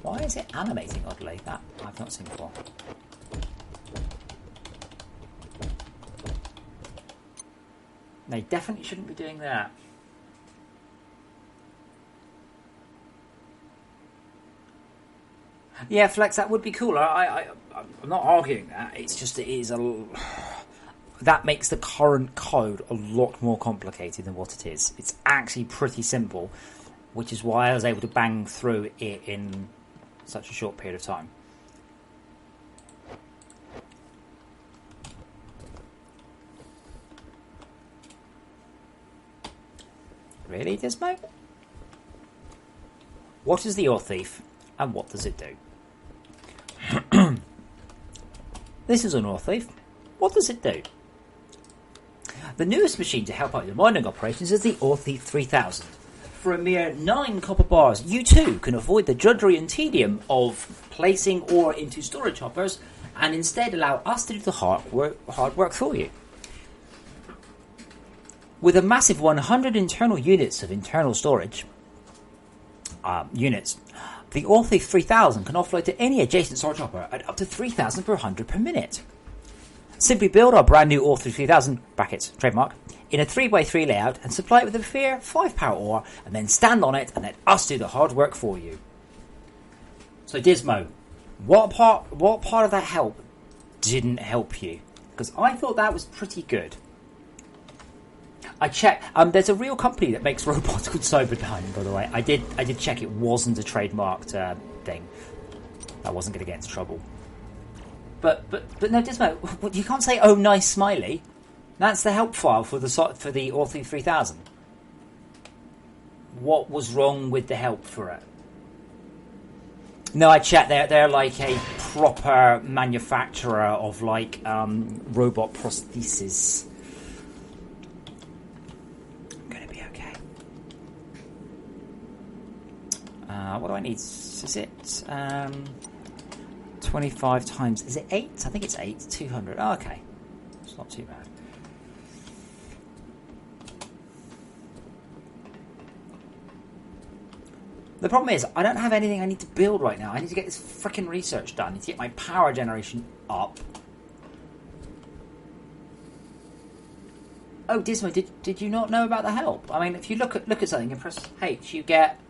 Why is it animating oddly? That I've not seen before. They definitely shouldn't be doing that. Yeah, Flex, that would be cool. I'm not arguing that. It's just it is that makes the current code a lot more complicated than what it is. It's actually pretty simple, which is why I was able to bang through it in such a short period of time. Really, Dismo? What is the ore thief, and what does it do? This is an ore thief. What does it do? The newest machine to help out your mining operations is the Ore Thief 3000. For a mere 9 copper bars, you too can avoid the drudgery and tedium of placing ore into storage hoppers and instead allow us to do the hard work for you. With a massive 100 internal units of internal storage units, the Ortho 3000 can offload to any adjacent storage hopper at up to 3,000 per 100 per minute. Simply build our brand new Ortho 3000 brackets trademark in a 3x3 layout and supply it with a fair 5 power ore, and then stand on it and let us do the hard work for you. So Dismo, what part of that help didn't help you? Because I thought that was pretty good. I checked. There's a real company that makes robots called Cyberdyne, by the way. I did check. It wasn't a trademarked thing. I wasn't going to get into trouble. But no, Dismo, you can't say "oh nice smiley." That's the help file for the Ortho 3000. What was wrong with the help for it? No, I checked. They're like a proper manufacturer of like robot prostheses. I'm gonna be okay. What do I need? Is it 25 times? Is it 8? I think it's 8. 200. Oh, okay, it's not too bad. The problem is, I don't have anything I need to build right now. I need to get this freaking research done. I need to get my power generation up. Oh, Dismo, did you not know about the help? I mean, if you look at something and press H, you get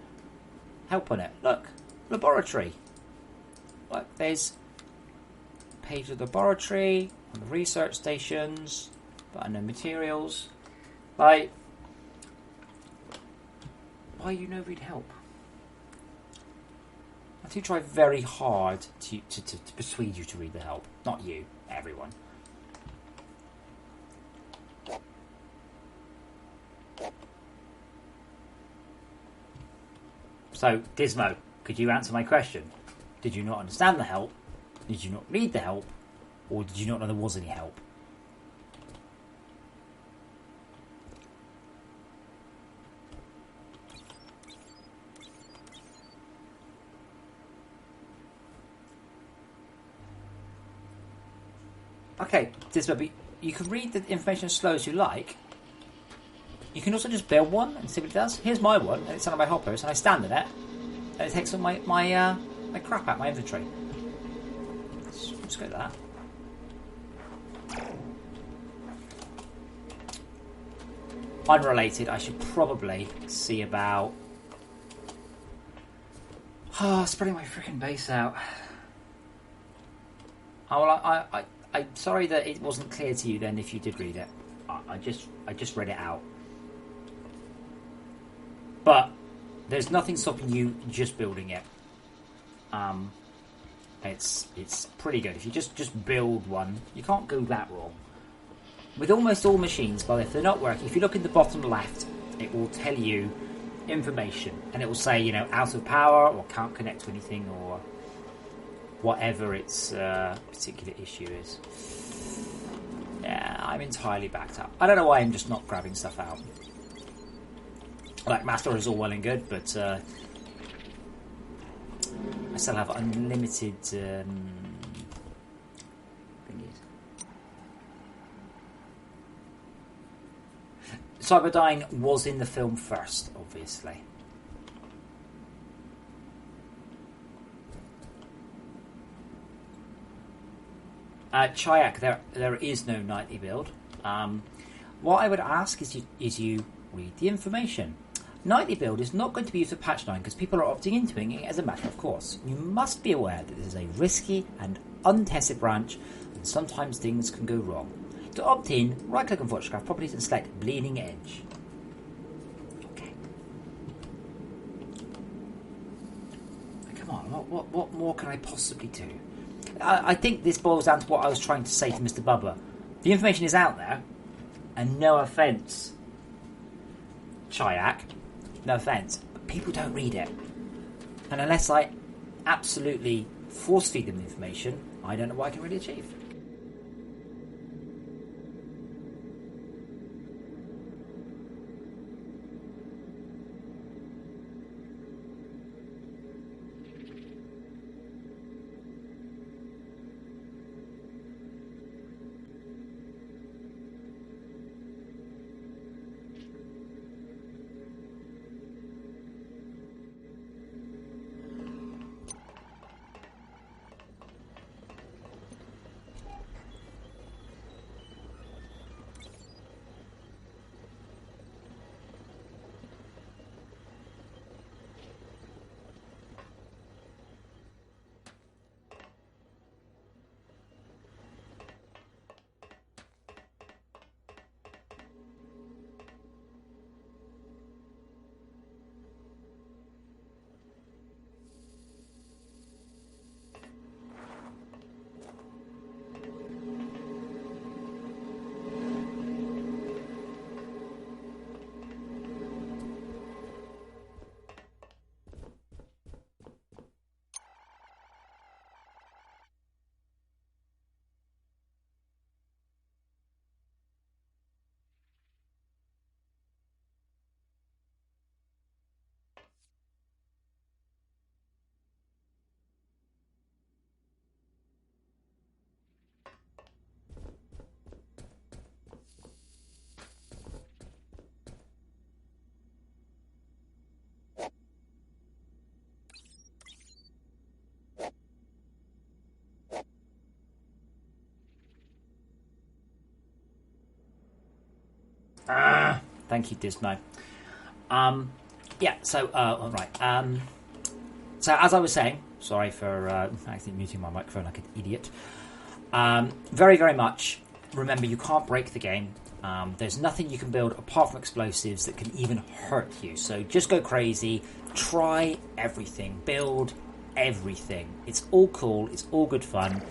help on it. Look, laboratory. Look, there's page of the laboratory, on the research stations, button of materials. Like, why you no read help? I do try very hard to persuade you to read the help. Not you, everyone. So, Dismo, could you answer my question? Did you not understand the help? Did you not read the help? Or did you not know there was any help? Okay, Dismo, you can read the information as slow as you like. You can also just build one and see what it does. Here's my one, and it's on my hoppers, and I stand in it, and it takes all my crap out my inventory. Let's go to that. Unrelated, I should probably see about spreading my freaking base out. Oh, well, I'm sorry that it wasn't clear to you then if you did read it. I just read it out. But there's nothing stopping you just building it. It's pretty good. If you just build one, you can't go that wrong. With almost all machines, but if they're not working, if you look in the bottom left, it will tell you information. And it will say, you know, out of power or can't connect to anything or whatever its particular issue is. Yeah, I'm entirely backed up. I don't know why I'm just not grabbing stuff out. Like, Master is all well and good, but I still have unlimited thingies. Cyberdyne was in the film first, obviously. Chayak, there is no nightly build. What I would ask is you read the information. Nightly build is not going to be used for patch 9 because people are opting into it as a matter of course. You must be aware that this is a risky and untested branch and sometimes things can go wrong. To opt in, right click on Photograph Properties and select Bleeding Edge. Okay. Come on, what more can I possibly do? I think this boils down to what I was trying to say to Mr. Bubba. The information is out there, and no offence, Chayak, no offence, but people don't read it. And unless I absolutely force feed them the information, I don't know what I can really achieve. Thank you, Dismo. Yeah, so, all right. So, as I was saying, sorry for actually muting my microphone like an idiot. Very, very much, remember, you can't break the game. There's nothing you can build apart from explosives that can even hurt you. So just go crazy. Try everything. Build everything. It's all cool. It's all good fun.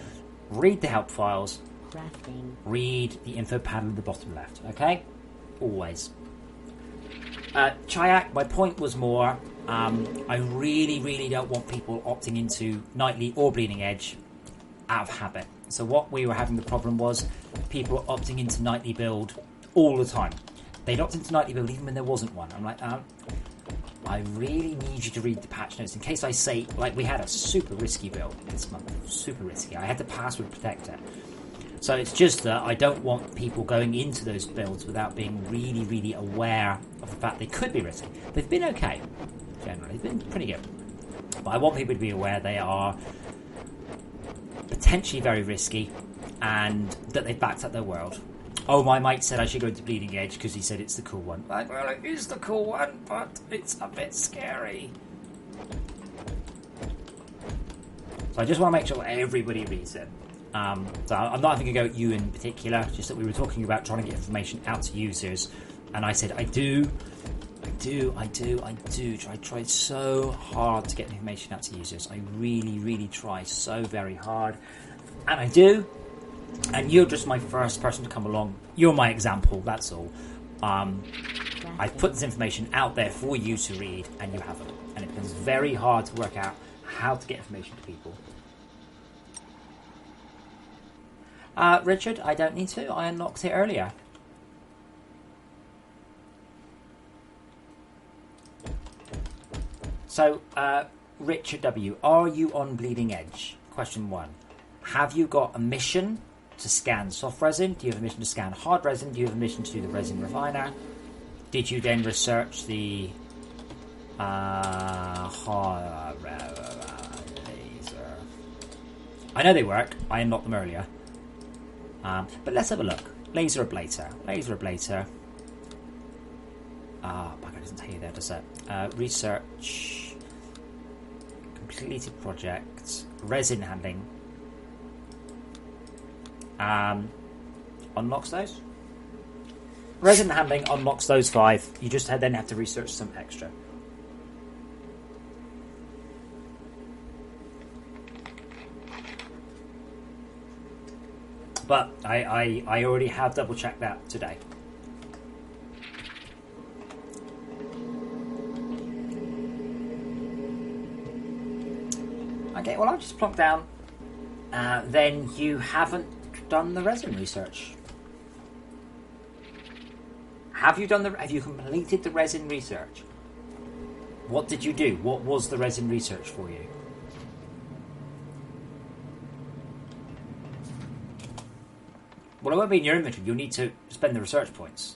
Read the help files. Crafting. Read the info panel at the bottom left. Okay? Always. Chayak, my point was more, I really, really don't want people opting into Nightly or Bleeding Edge out of habit. So what we were having the problem was people were opting into Nightly build all the time. They'd opt into Nightly build even when there wasn't one. I'm like, I really need you to read the patch notes in case I say, like, we had a super risky build this month. Super risky. I had the password protector. So it's just that I don't want people going into those builds without being really, really aware of the fact they could be risky. They've been okay, generally. They've been pretty good. But I want people to be aware they are potentially very risky and that they've backed up their world. Oh, my mate said I should go into Bleeding Edge because he said it's the cool one. Like, well, it is the cool one, but it's a bit scary. So I just want to make sure everybody reads it. So I'm not even going to go at you in particular, just that we were talking about trying to get information out to users. And I said, I try so hard to get information out to users. I really, really try so very hard. And I do. And you're just my first person to come along. You're my example, that's all. I've put this information out there for you to read, and you haven't. And it becomes very hard to work out how to get information to people. Richard, I don't need to. I unlocked it earlier. So, Richard W., are you on Bleeding Edge? Question 1. Have you got a mission to scan soft resin? Do you have a mission to scan hard resin? Do you have a mission to do the resin refiner? Did you then research the laser? I know they work. I unlocked them earlier. But let's have a look. Laser ablator. Bugger, doesn't tell you there, does it? Research. Completed project. Resin handling. Unlocks those. Resin handling unlocks those 5. You just then have to research some extra. But I already have double checked that today. Okay, well I'll just plonk down. Then you haven't done the resin research. Have you completed the resin research? What did you do? What was the resin research for you? Well, it won't be in your inventory. You'll need to spend the research points.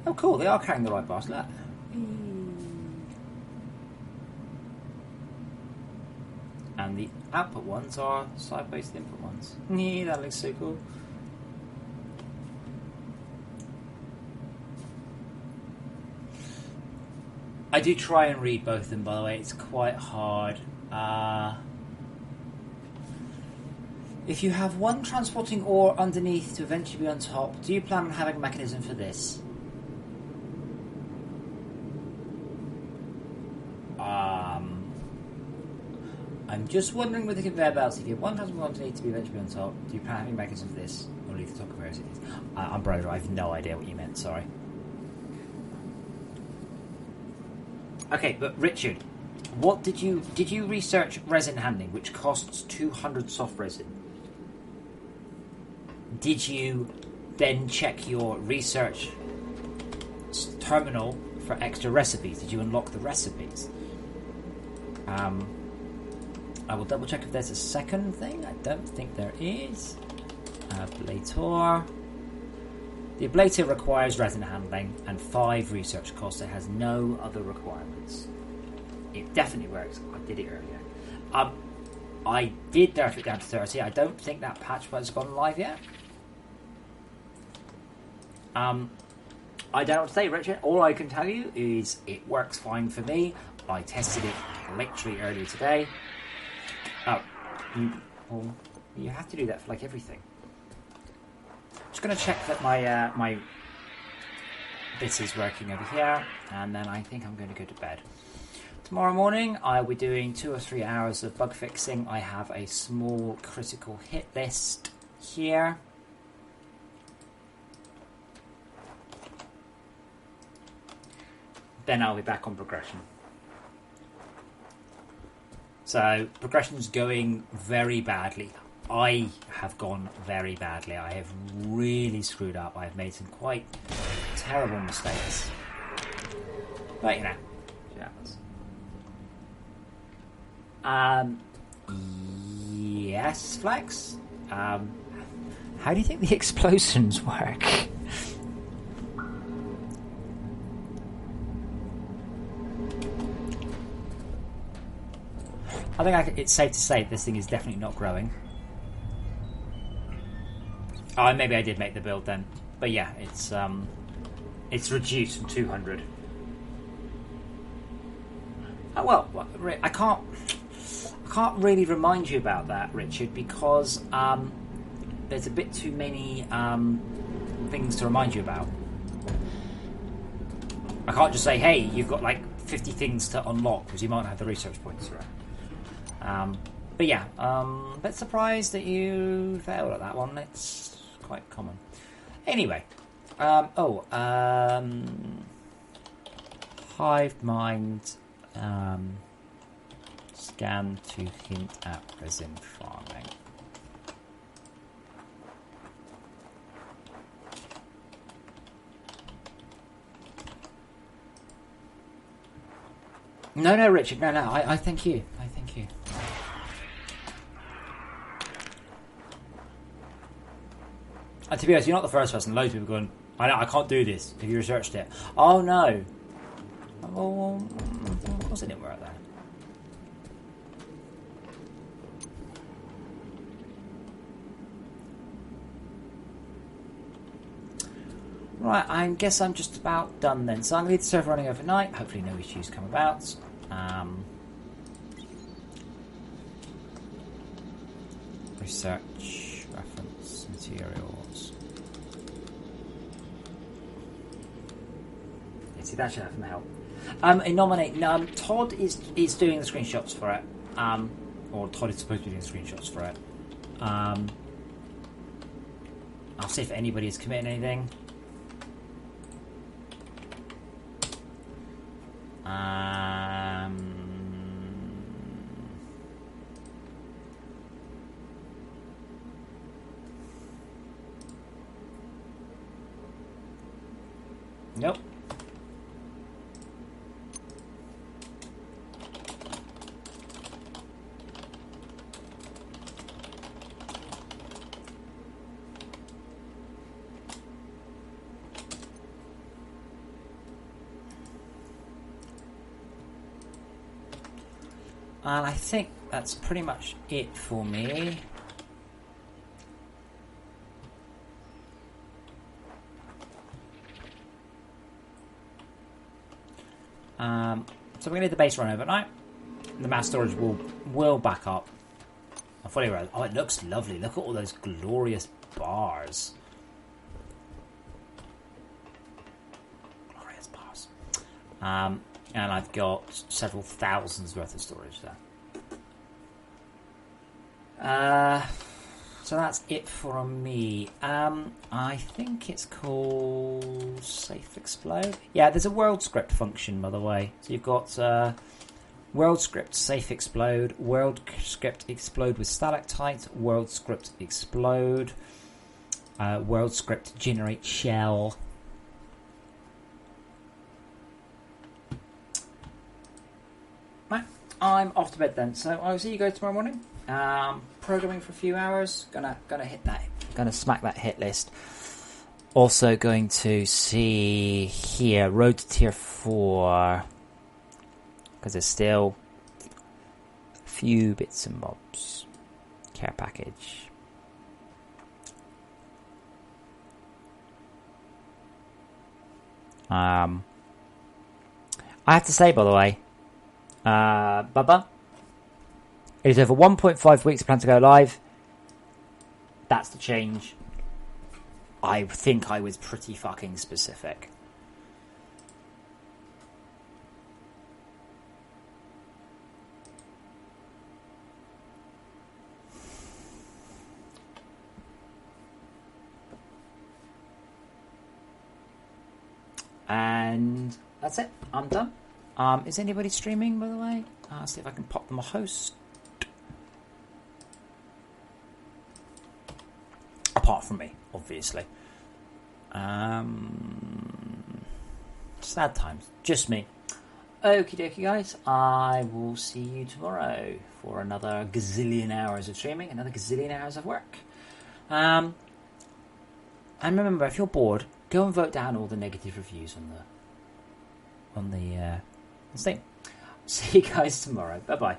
Oh, cool. They are carrying the right bars. Look. And the output ones are sideways to the input ones. Yeah, that looks so cool. I do try and read both of them, by the way. It's quite hard. If you have one transporting ore underneath to eventually be on top, do you plan on having a mechanism for this? I'm just wondering with the conveyor belts, if you have one transporting ore underneath to be eventually on top, do you plan on having a mechanism for this? Or leave the top of it? I'm broder, I have no idea what you meant, sorry. Okay, but Richard, what did you research resin handling, which costs 200 soft resin? Did you then check your research terminal for extra recipes? Did you unlock the recipes? I will double check if there's a second thing. I don't think there is. Playthough. The ablative requires resin handling and 5 research costs. It has no other requirements. It definitely works. I did it earlier. I did nerf it down to 30. I don't think that patch has gone live yet. I don't know what to say, Richard. All I can tell you is it works fine for me. I tested it literally earlier today. Oh, you have to do that for like everything. Just going to check that my bit is working over here, and then I think I'm going to go to bed. Tomorrow morning I'll be doing 2 or 3 hours of bug fixing. I have a small critical hit list here. Then I'll be back on progression. So progression's going very badly. I have gone very badly. I have really screwed up. I have made some quite terrible mistakes. But you know, shit happens. Yes, Flex. How do you think the explosions work? I think it's safe to say this thing is definitely not growing. Oh, maybe I did make the build then, but yeah, it's reduced from 200. Oh well, I can't really remind you about that, Richard, because there's a bit too many things to remind you about. I can't just say, hey, you've got like 50 things to unlock because you might not have the research points for it. But yeah, a bit surprised that you failed at that one. It's quite common. Anyway, hive mind scan to hint at resin farming. No, Richard, no. I thank you. I thank you. And to be honest, you're not the first person. Loads of people going, I can't do this. Have you researched it? Oh no. Well, of course it didn't work then. Right, I guess I'm just about done then. So I'm going to leave the server running overnight. Hopefully no issues come about. Research, reference, materials. Yeah, see, that should have some help. Todd is doing the screenshots for it. Or Todd is supposed to be doing screenshots for it. I'll see if anybody is committing anything. Nope. And I think that's pretty much it for me. So we're going to do the base run overnight. The mass storage will back up. I'm fully ready. Oh, it looks lovely. Look at all those glorious bars. Glorious bars. And I've got several thousands worth of storage there. So that's it for me. I think it's called Safe Explode. Yeah, there's a world script function, by the way. So you've got world script Safe Explode, world script Explode with Stalactite, world script Explode, world script Generate Shell. Right, I'm off to bed then. So I'll see you guys tomorrow morning. Programming for a few hours. Gonna hit that. Gonna smack that hit list. Also going to see here, Road to Tier 4, because there's still a few bits and bobs. Care package. I have to say, by the way, Bubba, it is over 1.5 weeks plan to go live. That's the change. I think I was pretty fucking specific. And that's it. I'm done. Is anybody streaming, by the way? See if I can pop them a host. Apart from me, obviously. Sad times. Just me. Okie dokie, guys. I will see you tomorrow for another gazillion hours of streaming, another gazillion hours of work. And remember, if you're bored, go and vote down all the negative reviews on the Steam. See you guys tomorrow. Bye bye.